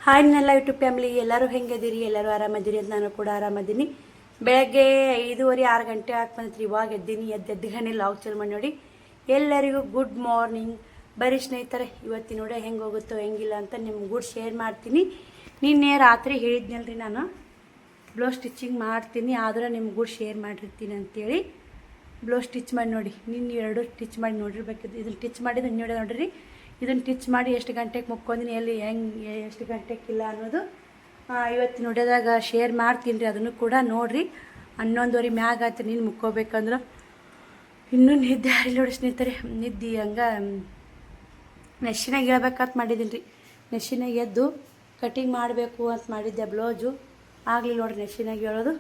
Hi ನನ್ನ YouTube family ಎಲ್ಲರೂ ಹೆಂಗಿದ್ದೀರಿ? ಎಲ್ಲರೂ ಆರಾಮದಿರಿ ಅಂತ ನಾನು ಕೂಡ ಆರಾಮದೀನಿ. ಬೆಳಗ್ಗೆ 5:30 6 ಗಂಟೆ ಆಗ್ತಂತ್ರಿ. ಇವಾಗ ಎದ್ದೀನಿ. ಎದ್ದಗನೆ ಲಾಗ್ ಚಾಲು ಮಾಡಿ ನೋಡಿ. ಎಲ್ಲರಿಗೂ ಗುಡ್ ಮಾರ್ನಿಂಗ್. ಬರೀ ಸ್ನೇಹಿತರೆ, ಇವತ್ತಿನ ನೋಡಿ ಹೆಂಗೆ ಹೋಗುತ್ತೋ ಹೆಂಗಿಲ್ಲ ಅಂತ ನಿಮ್ಗೆ ಕೂಡ ಶೇರ್ ಮಾಡ್ತೀನಿ. ನಿನ್ನೆ ರಾತ್ರಿ ಹೇಳಿದ್ನಲ್ರಿ ನಾನು ಬ್ಲೌಸ್ ಸ್ಟಿಚಿಂಗ್ ಮಾಡ್ತೀನಿ, ಆದ್ರೆ ನಿಮ್ಗೆ ಕೂಡ ಶೇರ್ ಮಾಡಿರ್ತೀನಿ ಅಂತೇಳಿ ಬ್ಲೌಸ್ ಸ್ಟಿಚ್ ಮಾಡಿ ನೋಡಿ. ನಿನ್ನೆ 2 ಸ್ಟಿಚ್ ಮಾಡಿ ನೋಡಿರ್ಬೇಕಿದ್ದು. ಇದನ್ನು ಸ್ಟಿಚ್ ಮಾಡಿದ್ದು ನೋಡ್ರಿ. ಇದನ್ನು ಸ್ಟಿಚ್ ಮಾಡಿ ಎಷ್ಟು ಗಂಟೆಗೆ ಮುಕ್ಕೊಂದಿನಿ, ಎಲ್ಲಿ ಹೆಂಗೆ ಎಷ್ಟು ಗಂಟೆಗಿಲ್ಲ ಅನ್ನೋದು ಇವತ್ತಿನ ನೋಡಿದಾಗ ಶೇರ್ ಮಾಡ್ತೀನಿ ರೀ. ಅದನ್ನು ಕೂಡ ನೋಡಿರಿ. 11:30 ಮ್ಯಾಗ ಆಯ್ತು. ನೀನು ಮುಕ್ಕೋಬೇಕಂದ್ರೆ ಇನ್ನೂ ನಿದ್ದೆ ಹಾರಿ ನೋಡಿ ಸ್ನೇಹಿತರೆ. ನಿದ್ದೆ ಹಂಗೆ ನೆಶಿನಾಗ ಹೇಳ್ಬೇಕಂತ ಮಾಡಿದ್ದೀನಿ ರೀ. ನೆಶಿನಾಗ ಎದ್ದು ಕಟಿಂಗ್ ಮಾಡಬೇಕು ಅಂತ ಮಾಡಿದ್ದೆ ಬ್ಲೌಸು. ಆಗಲಿಲ್ಲ ನೋಡ್ರಿ ನೆಶಿನಾಗ ಹೇಳೋದು.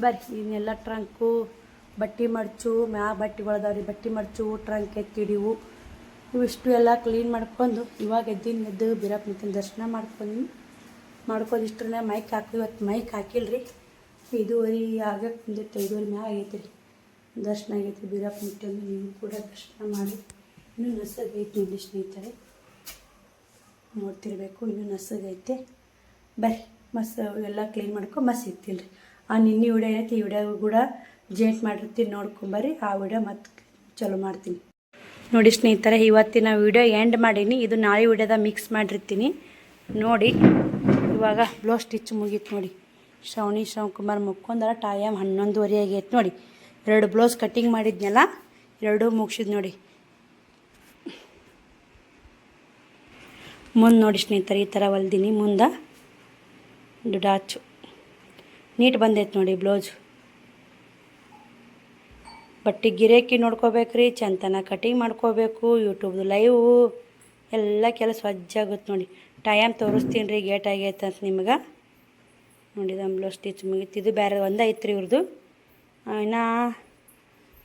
ಬರ್ರಿ ಇನ್ನೆಲ್ಲ ಟ್ರಂಕು, ಬಟ್ಟೆ ಮಡ್ಚು, ಮ್ಯಾಗ ಬಟ್ಟೆಗಳದಾವ್ರಿ, ಬಟ್ಟೆ ಮಡ್ಚು, ಟ್ರಂಕ್ ಎತ್ತಿಡಿವು, ಇವಿಷ್ಟು ಎಲ್ಲ ಕ್ಲೀನ್ ಮಾಡ್ಕೊಂಡು ಇವಾಗ ಎದ್ದು ಬೀರಪ್ಪ ನಿಂತಿನ ದರ್ಶನ ಮಾಡ್ಕೊಂಡು ಇಷ್ಟರನ್ನ ಮೈಕ್ ಹಾಕಿ. ಇವತ್ತು ಮೈಕ್ ಹಾಕಿಲ್ರಿ. 5:30 ಆಗಕ್ಕೆ ಬಂದಿತ್ತು. 5:30 ಮ್ಯಾಗ ಆಗೈತೆ ರೀ. ದರ್ಶನ ಆಗೈತೆ ಬೀರಪ್ಪ ನಿಂತಂದು. ನೀವು ಕೂಡ ದರ್ಶನ ಮಾಡಿ. ಇನ್ನೂ ನಸಗೈತೆ ನೋಡಿ ಸ್ನೇಹಿತರೆ, ನೋಡ್ತಿರ್ಬೇಕು. ಇನ್ನೂ ನಸಗೈತೆ. ಬರ್ರಿ ಎಲ್ಲ ಕ್ಲೀನ್ ಮಾಡ್ಕೊಂಡು ಸಿಗ್ತೀನಿ ರೀ. ನಿನ್ನೆ ವಿಡಿಯೋ ಏನೈತಿ, ಈ ವಿಡಿಯೋ ಕೂಡ ಜೇಂಟ್ ಮಾಡಿರ್ತೀನಿ, ನೋಡ್ಕೊಂಬರ್ರಿ. ಆ ವಿಡಿಯೋ ಮತ್ತೆ ಚಲೋ ಮಾಡ್ತೀನಿ ನೋಡಿ ಸ್ನೇಹಿತರೆ. ಇವತ್ತಿನ ವಿಡಿಯೋ ಎಂಡ್ ಮಾಡೀನಿ. ಇದು ನಾಳೆ ವಿಡಿಯೋದ ಮಿಕ್ಸ್ ಮಾಡಿರ್ತೀನಿ ನೋಡಿ. ಇವಾಗ ಬ್ಲೌಸ್ ಸ್ಟಿಚ್ ಮುಗೀತು ನೋಡಿ. ಶ್ರವಣಿ ಶಿವಕುಮಾರ್ ಮುಕ್ಕೊಂಡರ ಟೈಮ್ 11:30 ಆಗೈತೆ ನೋಡಿ. 2 ಬ್ಲೌಸ್ ಕಟ್ಟಿಂಗ್ ಮಾಡಿದ್ನಲ್ಲ, 2 ಮುಗಿಸಿದ್ ನೋಡಿ. ಮುಂದೆ ನೋಡಿ ಸ್ನೇಹಿತರೆ, ಈ ಥರ ಹೊಲ್ದೀನಿ. ಮುಂದೆ ಡುಡಾಚು ನೀಟ್ ಬಂದೈತೆ ನೋಡಿ ಬ್ಲೌಸು. ಬಟ್ಟೆ ಗಿರೇಕಿ ನೋಡ್ಕೋಬೇಕ್ರಿ, ಚಂತನ ಕಟಿಂಗ್ ಮಾಡ್ಕೋಬೇಕು. ಯೂಟ್ಯೂಬ್ದು ಲೈವು ಎಲ್ಲ ಕೆಲಸ ವಜ್ಜಾಗುತ್ತೆ ನೋಡಿ. ಟೈಮ್ ತೋರಿಸ್ತೀನಿ ರೀ, ಗೇಟ್ ಆಗೈತೆ ಅಂತ ನಿಮ್ಗೆ ನೋಡಿ. ಬ್ಲೌಸ್ ಸ್ಟಿಚ್ ಮುಗಿತು. ಇದು ಬೇರೆ ಒಂದೇ ಐತ್ರಿ ಇವ್ರದ್ದು. ಇನ್ನೂ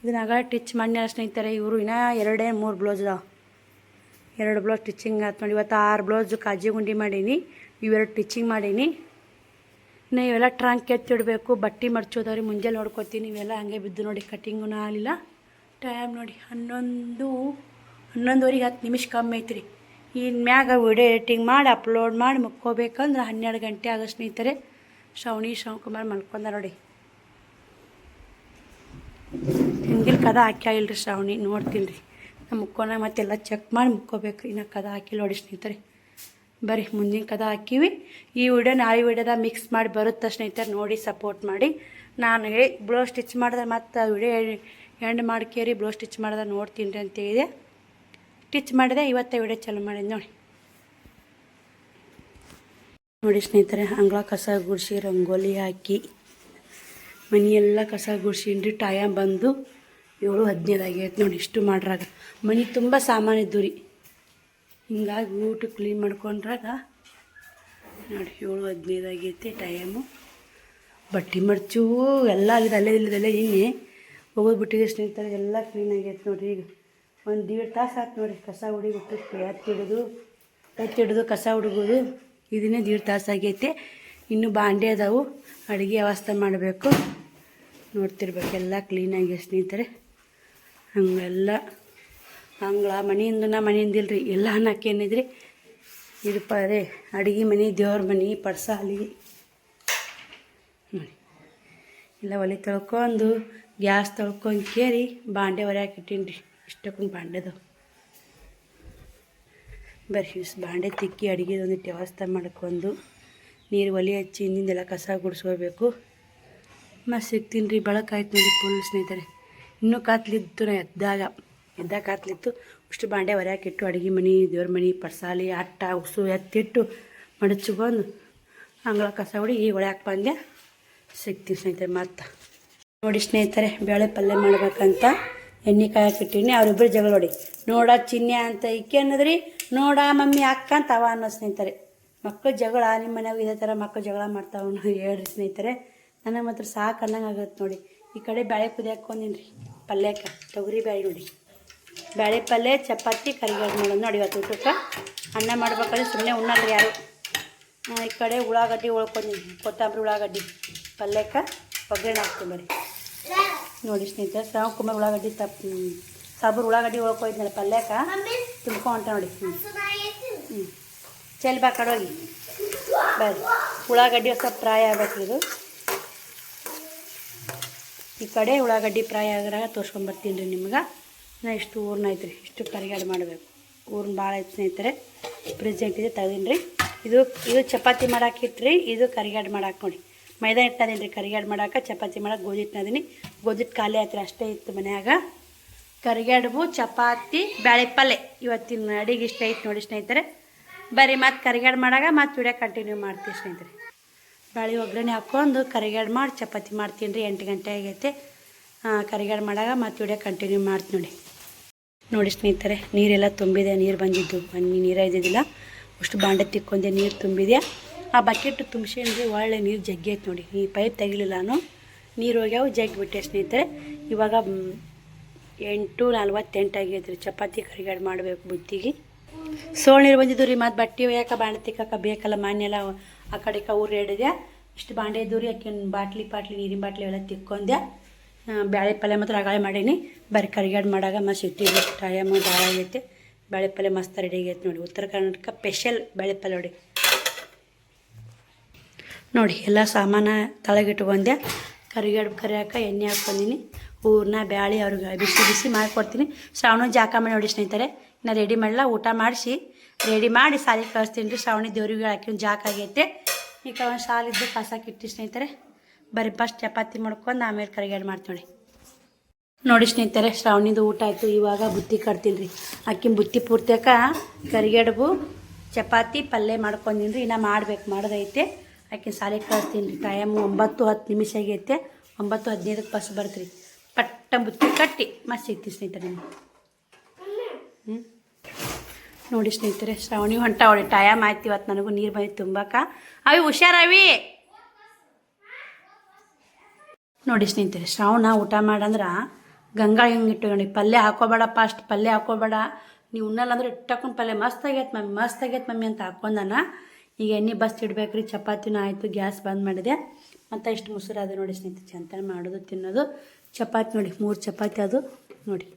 ಇದನ್ನಾಗ ಸ್ಟಿಚ್ ಮಾಡಿ ಸ್ನೇಹಿತರೆ. ಇವರು ಇನ್ನೂ 2-3 ಬ್ಲೌಸ್ ಅದಾವೆ. 2 ಬ್ಲೌಸ್ ಸ್ಟಿಚಿಂಗ್ ಆಯ್ತು ನೋಡಿ. ಇವತ್ತು 6 ಬ್ಲೌಸು ಕಾಜಿ ಗುಂಡಿ ಮಾಡೀನಿ, ಇವೆರಡು ಸ್ಟಿಚಿಂಗ್ ಮಾಡೀನಿ. ಇನ್ನು ಇವೆಲ್ಲ ಟ್ರಂಕ್ ಎತ್ತಿಡಬೇಕು, ಬಟ್ಟೆ ಮಡ್ಚೋದವ್ರಿ. ಮುಂಜಾನೆ ನೋಡ್ಕೊತೀನಿ. ಇವೆಲ್ಲ ಹಾಗೆ ಬಿದ್ದು ನೋಡಿ, ಕಟಿಂಗೂ ಆಗಲಿಲ್ಲ. ಟೈಮ್ ನೋಡಿ 11:30 10 ನಿಮಿಷ ಕಮ್ಮಿ ಐತ್ರಿ. ಇನ್ನು ಮ್ಯಾಗ ವಿಡಿಯೋ ಎಡಿಟಿಂಗ್ ಮಾಡಿ ಅಪ್ಲೋಡ್ ಮಾಡಿ ಮುಕ್ಕೋಬೇಕಂದ್ರೆ 12 ಗಂಟೆ ಆಗೋ ಸ್ನೇಹಿತರೆ. ಶ್ರವಣಿ ಶಿವಕುಮಾರ್ ಮಲ್ಕೊಂಡ ನೋಡಿ. ಹಿಂದಿನ ಕದ ಹಾಕಿಲ್ರಿ ಶ್ರವಣಿ, ನೋಡ್ತೀನಿ ರೀ. ನಾನು ಮುಕ್ಕೋಣ ಮತ್ತೆಲ್ಲ ಚೆಕ್ ಮಾಡಿ ಮುಕ್ಕೋಬೇಕು. ಇನ್ನು ಕದ ಹಾಕಿಲ್ಲ ನೋಡಿ ಸ್ನೇಹಿತರೆ. ಬರ್ರಿ ಮುಂದಿನ ಕದ ಹಾಕಿವಿ. ಈ ವಿಡಿಯೋ ನಾಳೆ ವಿಡಿಯೋದ ಮಿಕ್ಸ್ ಮಾಡಿ ಬರುತ್ತೆ ಸ್ನೇಹಿತರೆ. ನೋಡಿ ಸಪೋರ್ಟ್ ಮಾಡಿ. ನಾನು ಬ್ಲೌಸ್ ಸ್ಟಿಚ್ ಮಾಡಿದ್ರೆ ಮತ್ತು ವಿಡಿಯೋ ಎಂಡ್ ಮಾಡ್ಕೇರಿ ಬ್ಲೌಸ್ ಸ್ಟಿಚ್ ಮಾಡಿದ್ರೆ ನೋಡ್ತೀನಿ ರೀ ಅಂತೇಳಿದೆ. ಸ್ಟಿಚ್ ಮಾಡಿದೆ. ಇವತ್ತೇ ವಿಡಿಯೋ ಚಾಲು ಮಾಡಿದೆ ನೋಡಿ ಸ್ನೇಹಿತರೆ. ಅಂಗಳ ಕಸ ಗುಡಿಸಿ ರಂಗೋಲಿ ಹಾಕಿ ಮನೆಯೆಲ್ಲ ಕಸ ಗುಡ್ಸೀನಿ ರೀ. ಟೈಮ್ ಬಂದು 7:15 ಆಗೈತೆ ನೋಡಿ. ಇಷ್ಟು ಮಾಡ್ರಾಗ ಮನೆ ತುಂಬ ಸಾಮಾನು ಇದ್ದು ರೀ. ಹಿಂಗಾಗಿ ಊಟ ಕ್ಲೀನ್ ಮಾಡ್ಕೊಂಡ್ರಾಗ ನೋಡಿ 7:15 ಆಗೈತೆ ಟೈಮು. ಬಟ್ಟೆ ಮಡ್ಚು ಎಲ್ಲ ಆಗಿದೆ. ಅಲ್ಲೇ ಇನ್ನೇ ಹೋಗೋದ್ಬಿಟ್ಟಿದೆ ಸ್ನೇಹಿತರೆ. ಎಲ್ಲ ಕ್ಲೀನ್ ಆಗೈತೆ ನೋಡಿರಿ. ಈಗ 1.5 ತಾಸು ಆಯ್ತು ನೋಡಿ. ಕಸ ಹುಡುಗಿಬಿಟ್ಟು ಎತ್ತಿಡೋದು ಕಸ ಹುಡುಗೋದು ಇದನ್ನೇ 1.5 ತಾಸು ಆಗೈತೆ. ಇನ್ನೂ ಬಾಂಡೆ ಅದಾವು, ಅಡುಗೆ ವ್ಯವಸ್ಥೆ ಮಾಡಬೇಕು. ನೋಡ್ತಿರ್ಬೇಕು. ಎಲ್ಲ ಕ್ಲೀನಾಗಿ ಸ್ನೇಹಿತರೆ. ಹಂಗೆಲ್ಲ ಅಂಗಳ ಮನೆಯಿಂದಿಲ್ಲ ರೀ. ಎಲ್ಲ ಅನ್ನಕ್ಕೇನಿದ್ರಿ ಇದು ಅದೇ ಅಡುಗೆ ಮನೆ, ದೇವ್ರ ಮನೆ, ಪಡ್ಸಾಲಿ ನೋಡಿ. ಎಲ್ಲ ಒಲೆ ತೊಳ್ಕೊಂಡು ಗ್ಯಾಸ್ ತೊಳ್ಕೊಂಡು ಕೇರಿ ಬಾಂಡೆ ಹೊರ್ಯಾಕೆ ಇಟ್ಟೀನಿ ರೀ. ಇಷ್ಟಕ್ಕೊಂದು ಬಾಂಡೆದವು. ಬರ್ರಿ ಬಾಂಡೆ ತಿಕ್ಕಿ ಅಡುಗೆದೊಂದಿಟ್ಟು ವ್ಯವಸ್ಥೆ ಮಾಡ್ಕೊಂಡು ನೀರು ಒಲೆ ಹಚ್ಚಿ ಹಿಂದಿಂದೆಲ್ಲ ಕಸ ಗುಡಿಸ್ಕೋಬೇಕು. ಮತ್ತು ಸಿಗ್ತೀನಿ ರೀ. ಬೆಳಕಾಯ್ತು ನೋಡಿ ಫುಲ್ ಸ್ನೇಹಿತರೆ. ಇನ್ನೂ ಕಾತ್ಲಿತ್ತು. ನಾ ಎದ್ದಾಗ ಕಾತ್ಲಿತ್ತು. ಅಷ್ಟು ಬಾಂಡೆ ಹೊರ್ಯಾಕಿಟ್ಟು ಅಡುಗೆ ಮನೆ, ದೇವ್ರ ಮನೆ, ಪಡ್ಸಾಲಿ, ಅಟ್ಟ ಉಸು ಎತ್ತಿಟ್ಟು ಮಡಚ್ಕೊಂಡು ಅಂಗಳ ಕಸ ಹೊಡಿ ಈಗ ಹೊಳ್ಯಾಕೆ ಬಂದೆ. ಸಿಗ್ತೀನಿ ಸ್ನೇಹಿತರೆ ಮತ್ತೆ ನೋಡಿ ಸ್ನೇಹಿತರೆ. ಬೇಳೆ ಪಲ್ಯ ಮಾಡ್ಬೇಕಂತ ಎಣ್ಣೆ ಕಾಯಕ್ಕಿಟ್ಟೀನಿ. ಅವರಿಬ್ಬರು ಜಗಳ ನೋಡಿ. ನೋಡ ಚಿನ್ನೆ ಅಂತ ಇಕ್ಕಿ ಅನ್ನೋದ್ರಿ, ನೋಡ ಮಮ್ಮಿ ಅಕ್ಕ ಅಂತ ಅವ ಅನ್ನೋ ಸ್ನೇಹಿತರೆ. ಮಕ್ಕಳು ಜಗಳ ನಿಮ್ಮ ಮನ್ಯಾಗ ಇದೇ ಥರ ಮಕ್ಕಳು ಜಗಳ ಮಾಡ್ತಾವ ಹೇಳ್ರಿ ಸ್ನೇಹಿತರೆ. ನನಗೆ ಮಾತ್ರ ಸಾಕು ಅನ್ನಂಗೆ ಆಗುತ್ತೆ ನೋಡಿ. ಈ ಕಡೆ ಬೇಳೆ ಕುದಿಯಾಕೊಂಡೀನಿ ರೀ ಪಲ್ಯಕ್ಕೆ. ತೊಗರಿ ಬೇಳೆ ನೋಡಿ. ಬೇಳೆ ಪಲ್ಯ, ಚಪಾತಿ, ಕರಿಗಡ್ಬು ಮಾಡೋದು ನೋಡಿ. ಇವತ್ತು ಊಟಕ್ಕೆ ಅನ್ನ ಮಾಡ್ಬೇಕಾದ್ರೆ ಸುಮ್ಮನೆ ಉಣ್ಣಲ್ರಿ ಯಾರು. ಈ ಕಡೆ ಉಳ್ಳಾಗಡ್ಡಿ ಉಳ್ಕೊಂಡೀನಿ. ಕೊತ್ತಂಬರಿ ಉಳ್ಳಾಗಡ್ಡಿ ಪಲ್ಯಕ್ಕೆ ಒಗ್ಗರಣೆ ಹಾಕ್ತೀನಿ ಬರ್ರಿ ನೋಡಿ ಸ್ನೇಹಿತರೆ. ಶಿವಕುಮಾರ್ ಉಳ್ಳಾಗಡ್ಡಿ ಸಾಬೂರು ಉಳ್ಳಾಗಡ್ಡಿ ಉಳ್ಕೊಯ್ದ್ನಲ್ಲ ಪಲ್ಯಕ್ಕೆ ತುಂಬ್ಕೊಂಟ ನೋಡಿ. ಚೆಲ್ ಬಾ ಕಡೋಗಿ ಬರ್ರಿ ಉಳ್ಳಾಗಡ್ಡಿ ಸ್ವಲ್ಪ ಫ್ರೈ ಆಗ್ಬೇಕು ಇದು. ಈ ಕಡೆ ಉಳ್ಳಾಗಡ್ಡಿ ಫ್ರೈ ಆಗಾಗ ತೋರ್ಸ್ಕೊಂಬರ್ತೀನಿ ರೀ ನಿಮ್ಗೆ. ನಾ ಇಷ್ಟು ಊರ್ನ ಐತ್ರಿ, ಇಷ್ಟು ಕರಿಗಡೆ ಮಾಡಬೇಕು. ಊರ್ನ ಭಾಳ ಐತೆ ಸ್ನೇಹಿತರೆ, ಫ್ರಿಜ್ ಇಟ್ಟಿದೆ ತೆಗ್ದೀನಿ ರೀ. ಇದು ಚಪಾತಿ ಮಾಡಾಕಿಟ್ರಿ, ಇದು ಕರಿಗಡೆ ಮಾಡಾಕೆ ನೋಡಿ. ಮೈದಾ ಹಿಟ್ಟದೀನಿ ರೀ ಕರಿಗಡೆ ಮಾಡಾಕ, ಚಪಾತಿ ಮಾಡಕ್ಕೆ ಗೋಧಿ ಹಿಟ್ಟದೀನಿ. ಗೋಧಿ ಹಿಟ್ಟು ಖಾಲಿ ಆಯ್ತು ರೀ, ಅಷ್ಟೇ ಇತ್ತು ಮನ್ಯಾಗ. ಕರಿಗಡುಬು ಚಪಾತಿ ಬ್ಯಾಳೆ ಪಲ್ಯ ಇವತ್ತಿನ ಅಡಿಗೆ ಇಷ್ಟ ಐತೆ ನೋಡಿ ಸ್ನೇಹಿತರೆ. ಬರೀ ಮತ್ತು ಕರಿಗಡೆ ಮಾಡಾಗ ಮತ್ತು ವಿಡಿಯೋ ಕಂಟಿನ್ಯೂ ಮಾಡ್ತೀವಿ ಸ್ನೇಹಿತರೆ. ಬ್ಯಾಳೆ ಒಗ್ಗರಣೆ ಹಾಕ್ಕೊಂಡು ಕರಿಗಡೆ ಮಾಡಿ ಚಪಾತಿ ಮಾಡ್ತೀನಿ ರೀ. 8 ಗಂಟೆ ಆಗೈತೆ. ಕರಿಗಡೆ ಮಾಡಾಗ ಮತ್ತು ವಿಡಿಯೋ ಕಂಟಿನ್ಯೂ ಮಾಡ್ತೀನಿ ನೋಡಿ ಸ್ನೇಹಿತರೆ. ನೀರೆಲ್ಲ ತುಂಬಿದೆ, ನೀರು ಬಂದಿದ್ದು ಮನೆ ನೀರೇ ಇದ್ದಿದ್ದಿಲ್ಲ. ಅಷ್ಟು ಬಾಂಡೆ ತಿಕ್ಕೊಂಡೆ, ನೀರು ತುಂಬಿದೆ. ಆ ಬಕೆಟ್ ತುಂಬಿಸೇನ್ರಿ, ಒಳ್ಳೆ ನೀರು ಜಗ್ಗಿ ಐತೆ ನೋಡಿ. ಈ ಪೈಪ್ ತೆಗಿಲಿಲ್ಲ ನಾನು, ನೀರು ಹೋಗ್ಯಾವ ಜಗ್ಗಿ ಬಿಟ್ಟೆ ಸ್ನೇಹಿತರೆ. ಇವಾಗ 8:48 ಆಗೈತೆ ರೀ. ಚಪಾತಿ ಕರಿಗಡೆ ಮಾಡಬೇಕು ಬುತ್ತಿಗೆ. ಸೋಳು ನೀರು ಬಂದಿದ್ದು ರೀ. ಮತ್ತು ಬಟ್ಟೆ ಒಯ್ಯಾಕ ಬಾಂಡೆ ತಿಕ್ಕಾಕ ಬೇಕಲ್ಲ, ಮಾನ್ಯೆಲ್ಲ ಆ ಕಡೆ ಊರು ಹಿಡಿದೆ. ಇಷ್ಟು ಬಾಂಡೆ ಇದ್ದು ರೀ. ಆಕಿನ ಬಾಟ್ಲಿ ನೀರಿನ ಬಾಟ್ಲಿ ಎಲ್ಲ ತಿಕ್ಕೊಂಡೆ. ಬ್ಯಾಳೆ ಪಲ್ಯ ಮಾತ್ರ ಅಗಾಳೆ ಮಾಡೀನಿ. ಬರೀ ಕರಿಗಡೆ ಮಾಡಾಗ ಮಸ್ತ್ ಇಟ್ಟಿದ್ದೆ. ಟೈಮ್ ಭಾಳ ಆಗೈತೆ. ಬ್ಯಾಳೆ ಪಲ್ಯ ಮಸ್ತ್ ರೆಡಿ ಆಗೈತೆ ನೋಡಿ. ಉತ್ತರ ಕರ್ನಾಟಕ ಸ್ಪೆಷಲ್ ಬ್ಯಾಳೆ ಪಲ್ಯ ನೋಡಿ. ಎಲ್ಲ ಸಾಮಾನು ತಳಗಿಟ್ಕೊಂಡೆ. ಕರಿಗಡೆ ಕರಿಯಾಕ ಎಣ್ಣೆ ಹಾಕ್ಕೊಂಡಿನಿ. ಹೂರ್ನ ಬ್ಯಾಳೆ ಅವ್ರಿಗೆ ಬಿಸಿ ಮಾಡಿಕೊಡ್ತೀನಿ. ಶ್ರಾವಣ ಜಾಕ ಮಾಡಿ ನೋಡಿ ಸ್ನೇಹಿತರೆ. ನಾ ರೆಡಿ ಮಾಡಲ್ಲ, ಊಟ ಮಾಡಿಸಿ ರೆಡಿ ಮಾಡಿ ಸಾಲಿಗೆ ಕಳಿಸ್ತೀನಿ ರೀ. ಶ್ರಾವಣಿ ದೇವ್ರಿಗೆ ಹಾಕಿ ಜಾಕ ಆಗೈತೆ. ಈಗ ಒಂದು ಸಾಲಿದ್ದು ಕಸಾಕಿಟ್ಟು ಸ್ನೇಹಿತರೆ. ಬರೀ ಫಸ್ಟ್ ಚಪಾತಿ ಮಾಡ್ಕೊಂಡು ಆಮೇಲೆ ಕರಿಗಡೆ ಮಾಡ್ತೀನಿ ನೋಡಿ ಸ್ನೇಹಿತರೆ. ಶ್ರಾವಣಿದು ಊಟ ಆಯಿತು. ಇವಾಗ ಬುತ್ತಿ ಕಟ್ತೀನಿ ರೀ. ಆಕಿನ ಬುತ್ತಿ ಪೂರ್ತಿಯಾಕ ಕರಿಗಡುಬು ಚಪಾತಿ ಪಲ್ಯ ಮಾಡ್ಕೊಂಡಿನಿ ರೀ. ಇನ್ನು ಮಾಡೋದೈತೆ. ಆಕಿನ ಸಾಲಿಗೆ ಕಳಿಸ್ತೀನಿ ರೀ. ಟೈಮು 9:10 ಆಗೈತೆ. 9:15 ಬಸ್ ಬರ್ತೀರಿ. ಪಟ್ಟ ಬುತ್ತಿ ಕಟ್ಟಿ ಮತ್ತೆ ಸಿಗ್ತೀವಿ ಸ್ನೇಹಿತರೆ ನಿಮ್ಗೆ. ನೋಡಿ ಸ್ನೇಹಿತರೆ, ಶ್ರಾವಣಿ ಹೊಂಟ ಅವಳಿ. ಟೈಮ್ ಆಯ್ತು. ಇವತ್ತು ನನಗೂ ನೀರು ಬಂದು ತುಂಬಾಕ. ಅವಿ ಹುಷಾರವಿ ನೋಡಿ ಸ್ನೇಹಿತರೆ. ಶ್ರಾವಣ ಊಟ ಮಾಡಂದ್ರೆ ಗಂಗಾ ಹಿಂಗೆ ಇಟ್ಟು ನೋಡಿ. ಪಲ್ಯ ಹಾಕೋಬೇಡಪ್ಪ, ಅಷ್ಟು ಪಲ್ಯ ಹಾಕೋಬೇಡ, ನೀವು ಉಣ್ಣಲ್ಲ ಅಂದ್ರೆ ಇಟ್ಟಾಕೊಂಡು ಪಲ್ಯ ಮಸ್ತ್ ಆಗೈತೆ ಮಮ್ಮಿ ಅಂತ ಹಾಕೊಂಡಾನ. ಈಗ ಎಣ್ಣೆ ಬಸ್ ಇಡ್ಬೇಕು ರೀ. ಚಪಾತಿನೂ ಆಯಿತು, ಗ್ಯಾಸ್ ಬಂದ್ ಮಾಡಿದೆ. ಮತ್ತು ಇಷ್ಟು ಮೊಸರು ಅದು ನೋಡಿ ಸ್ನೇಹಿತರೆ. ಚಂತ ಮಾಡೋದು ತಿನ್ನೋದು. ಚಪಾತಿ ನೋಡಿ, 3 ಚಪಾತಿ ಅದು ನೋಡಿ.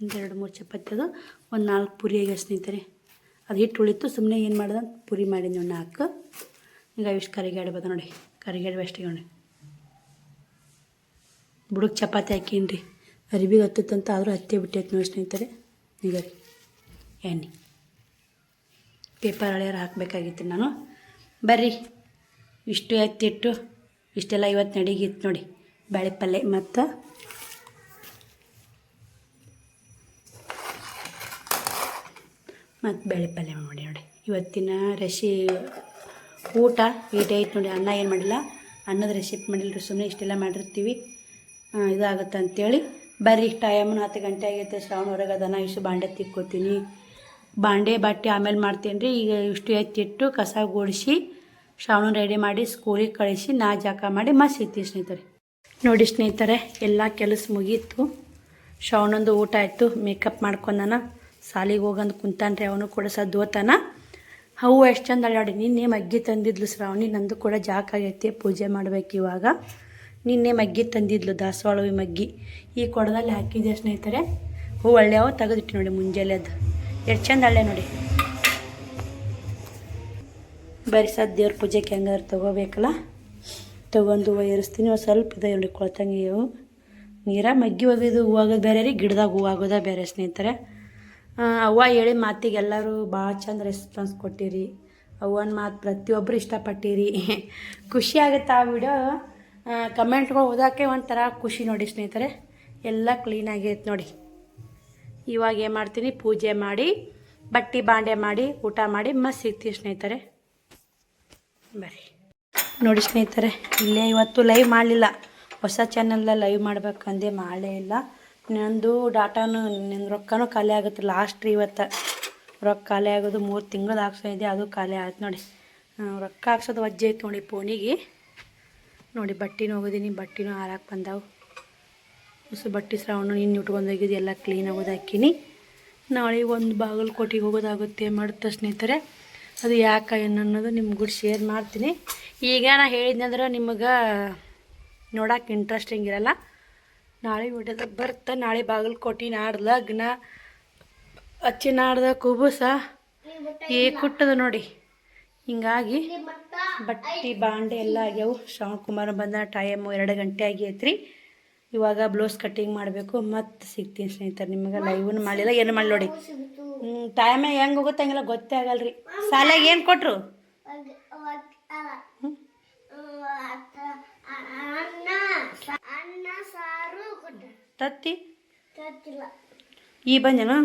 1 2 3 ಚಪಾತಿ ಅದು. ಒಂದು 4 ಪುರಿ ಆಗ ಸ್ನೇಹಿತರೆ. ಅದು ಹಿಟ್ಟು ಉಳಿತು, ಸುಮ್ಮನೆ ಏನು ಮಾಡ್ದೆ ಪುರಿ ಮಾಡಿದ್ವಿ ನೋಡಿ 4. ಈಗ ಇಷ್ಟು ಕರಿಗಡೆ ಬದ ನೋಡಿ. ಕರಿಗಡೆ ಅಷ್ಟೇ ನೋಡಿ. ಬುಡಕ್ಕೆ ಚಪಾತಿ ಹಾಕೀನಿ ರೀ. ಅರಿಬಿಗೆ ಹತ್ತುತ್ತಂತ ಆದರೂ ಹತ್ತೇ ಬಿಟ್ಟೈತೆ ನೋಡಿ ಸ್ನೇಹಿತರೆ. ಈಗ ರೀ ಎಣ್ಣೆ ಪೇಪರ್ ಹಳೆಯಾರು ಹಾಕಬೇಕಾಗಿತ್ತು ನಾನು. ಬರ್ರಿ ಇಷ್ಟು ಎತ್ತಿಟ್ಟು ಇಷ್ಟೆಲ್ಲ ಇವತ್ತು ನಡಿಗಿತ್ತು ನೋಡಿ. ಬ್ಯಾಳೆ ಪಲ್ಯ ಮತ್ತು ಬೇಳೆ ಪಲ್ಯ ಮಾಡಿ ನೋಡಿ. ಇವತ್ತಿನ ಊಟ ಈಟೇ ಐತೆ ನೋಡಿ. ಅನ್ನ ಏನು ಮಾಡಿಲ್ಲ, ಅನ್ನದ ರೆಸಿಪಿ ಮಾಡಿಲ್ಲ ರೀ. ಸುಮ್ಮನೆ ಇಷ್ಟೆಲ್ಲ ಮಾಡಿರ್ತೀವಿ, ಇದಾಗುತ್ತೆ ಅಂಥೇಳಿ. ಬರ್ರಿ ಟೈಮು 10 ಗಂಟೆ ಆಗೈತೆ. ಶ್ರಾವಣ ಹೊರಗೆ ಅದನ್ನು ಇಷ್ಟು ಬಾಂಡೆ ತಿಕ್ಕೋತೀನಿ. ಬಾಂಡೆ ಬಟ್ಟೆ ಆಮೇಲೆ ಮಾಡ್ತೀನಿ ರೀ. ಈಗ ಇಷ್ಟು ಎತ್ತಿಟ್ಟು ಕಸ ಗುಡಿಸಿ ಶ್ರಾವಣ ರೆಡಿ ಮಾಡಿ ಸ್ಕೂಲಿಗೆ ಕಳಿಸಿ ನಾ ಜಾಕ ಮಾಡಿ ಮತ್ತೆ ಸಿಗ್ತೀವಿ ಸ್ನೇಹಿತರೆ. ನೋಡಿ ಸ್ನೇಹಿತರೆ, ಎಲ್ಲ ಕೆಲಸ ಮುಗೀತು. ಶ್ರಾವಣಂದು ಊಟ ಆಯಿತು. ಮೇಕಪ್ ಮಾಡ್ಕೊಂಡಾನ, ಸಾಲಿಗೆ ಹೋಗಂದು ಕುಂತಾನ್ರಿ. ಅವನು ಕೂಡ ಸದ್ದೋತಾನ. ಹೂವು ಎಷ್ಟು ಚಂದ ಅಲ್ಲಾಡಿ. ನಿನ್ನೆ ಮಗ್ಗಿ ತಂದಿದ್ಲು ಶ್ರಾವಣಿ. ನಂದು ಕೂಡ ಜಾಕ ಆಗೈತಿ, ಪೂಜೆ ಮಾಡ್ಬೇಕು ಇವಾಗ. ನಿನ್ನೆ ಮಗ್ಗಿ ತಂದಿದ್ಲು, ದಾಸವಾಳವಿ ಮಗ್ಗಿ. ಈ ಕೊಡದಲ್ಲಿ ಹಾಕಿದ್ದೆ ಸ್ನೇಹಿತರೆ. ಹೂ ಒಳ್ಳೆಯವು ತೆಗೆದಿಟ್ಟು ನೋಡಿ ಮುಂಜಾನೆ. ಅದು ಎಷ್ಟು ಚಂದ ಅಲ್ಲೇ ನೋಡಿ. ಬರೀ ದೇವ್ರ ಪೂಜೆಗೆ ಹೆಂಗಾದ್ರು ತೊಗೋಬೇಕಲ್ಲ, ತೊಗೊಂಡು ಏರಿಸ್ತೀನಿ. ಒಂದು ಸ್ವಲ್ಪ ಇದೆ ನೋಡಿ ಕೊಳ್ತಂಗಿ ಅವು ನೀರ. ಮಗ್ಗಿ ಒಗೆದು ಹೂ ಆಗೋದು ಬೇರೆ ರೀ, ಗಿಡದಾಗ ಹೂ ಆಗೋದ ಬೇರೆ ಸ್ನೇಹಿತರೆ. ಅವ್ವ ಹೇಳಿ ಮಾತಿಗೆ ಎಲ್ಲರೂ ಭಾಳ ಚಂದ ರೆಸ್ಪಾನ್ಸ್ ಕೊಟ್ಟಿರಿ. ಅವ್ವನ ಮಾತು ಪ್ರತಿಯೊಬ್ಬರು ಇಷ್ಟಪಟ್ಟಿರಿ. ಖುಷಿ ಆಗುತ್ತೆ ಆ ವಿಡಿಯೋ. ಕಮೆಂಟ್ಗಳು ಓದೋಕ್ಕೆ ಒಂಥರ ಖುಷಿ ನೋಡಿ ಸ್ನೇಹಿತರೆ. ಎಲ್ಲ ಕ್ಲೀನಾಗೈತೆ ನೋಡಿ. ಇವಾಗ ಏನು ಮಾಡ್ತೀನಿ, ಪೂಜೆ ಮಾಡಿ ಬಟ್ಟೆ ಬಾಂಡೆ ಮಾಡಿ ಊಟ ಮಾಡಿ ಮತ್ತೆ ಸಿಗ್ತೀವಿ ಸ್ನೇಹಿತರೆ. ಬರ್ರಿ ನೋಡಿ ಸ್ನೇಹಿತರೆ, ಇಲ್ಲೇ ಇವತ್ತು ಲೈವ್ ಮಾಡಲಿಲ್ಲ. ಹೊಸ ಚಾನಲ್ದ ಲೈವ್ ಮಾಡ್ಬೇಕಂದೆ ಮಾಡಲೇ ಇಲ್ಲ. ನಂದು ಡಾಟಾನು ನನ್ನ ರೊಕ್ಕನೂ ಖಾಲಿ ಆಗುತ್ತೆ ಲಾಸ್ಟ್ ರೀ. ಇವತ್ತು ರೊಕ್ಕ ಖಾಲಿ ಆಗೋದು 3 ತಿಂಗಳು ಹಾಕ್ಸೋದಿದೆ, ಅದು ಖಾಲಿ ಆಯ್ತು ನೋಡಿ. ರೊಕ್ಕ ಹಾಕ್ಸೋದು ವಜ್ಜೆ ಐತೆ ನೋಡಿ ಫೋನಿಗೆ. ನೋಡಿ ಬಟ್ಟೆನೂ ಹೋಗೋದೀನಿ, ಬಟ್ಟೆನೂ ಹಾರಾಕ್ ಬಂದಾವು. ಹೊಸ ಬಟ್ಟೆ ಶ್ರಾವಣ ಇನ್ನು ಉಟ್ಕೊಂಡೋಗಿದ್ದು ಎಲ್ಲ ಕ್ಲೀನ್ ಆಗೋದು ಹಾಕೀನಿ. ನಾಳೆ ಒಂದು ಬಾಗಲಕೋಟೆಗೆ ಹೋಗೋದಾಗುತ್ತೆ ಮಾಡುತ್ತೆ ಸ್ನೇಹಿತರೆ. ಅದು ಯಾಕೆ ಏನು ಅನ್ನೋದು ನಿಮ್ಗೆ ಕೂಡ ಶೇರ್ ಮಾಡ್ತೀನಿ. ಈಗ ನಾ ಹೇಳಿದ್ನಂದ್ರೆ ನಿಮಗೆ ನೋಡೋಕೆ ಇಂಟ್ರೆಸ್ಟಿಂಗ್ ಇರಲ್ಲ. ನಾಳೆ ವಿಡಿಯೋದಾಗ ಬರ್ತಾ. ನಾಳೆ ಬಾಗಲಕೋಟೆ, ನಾಡ್ದು ಲಗ್ನ, ಅಚ್ಚಿ ನಾಡ್ದ ಕುಬುಸ ಕುಟ್ಟದ ನೋಡಿ. ಹಿಂಗಾಗಿ ಬಟ್ಟೆ ಬಾಂಡೆ ಎಲ್ಲ ಆಗ್ಯಾವು. ಶ್ರವಣ್ ಕುಮಾರ್ ಬಂದ ಟೈಮು 2 ಗಂಟೆ ಆಗೈತ್ರಿ. ಇವಾಗ ಬ್ಲೌಸ್ ಕಟ್ಟಿಂಗ್ ಮಾಡಬೇಕು. ಮತ್ತು ಸಿಗ್ತೀನಿ ಸ್ನೇಹಿತರೆ ನಿಮಗೆ. ಲೈವ್ನು ಮಾಡಿಲ್ಲ ಏನು ಮಾಡಿ ನೋಡಿ. ಟೈಮೇ ಹೆಂಗೆ ಹೋಗುತ್ತೆ ಹಂಗೆಲ್ಲ ಗೊತ್ತೇ ಆಗಲ್ರಿ. ಶಾಲೆಗೆ ಏನು ಕೊಟ್ಟರು? ತತ್ತಿ ಈ ಬಂದೇನು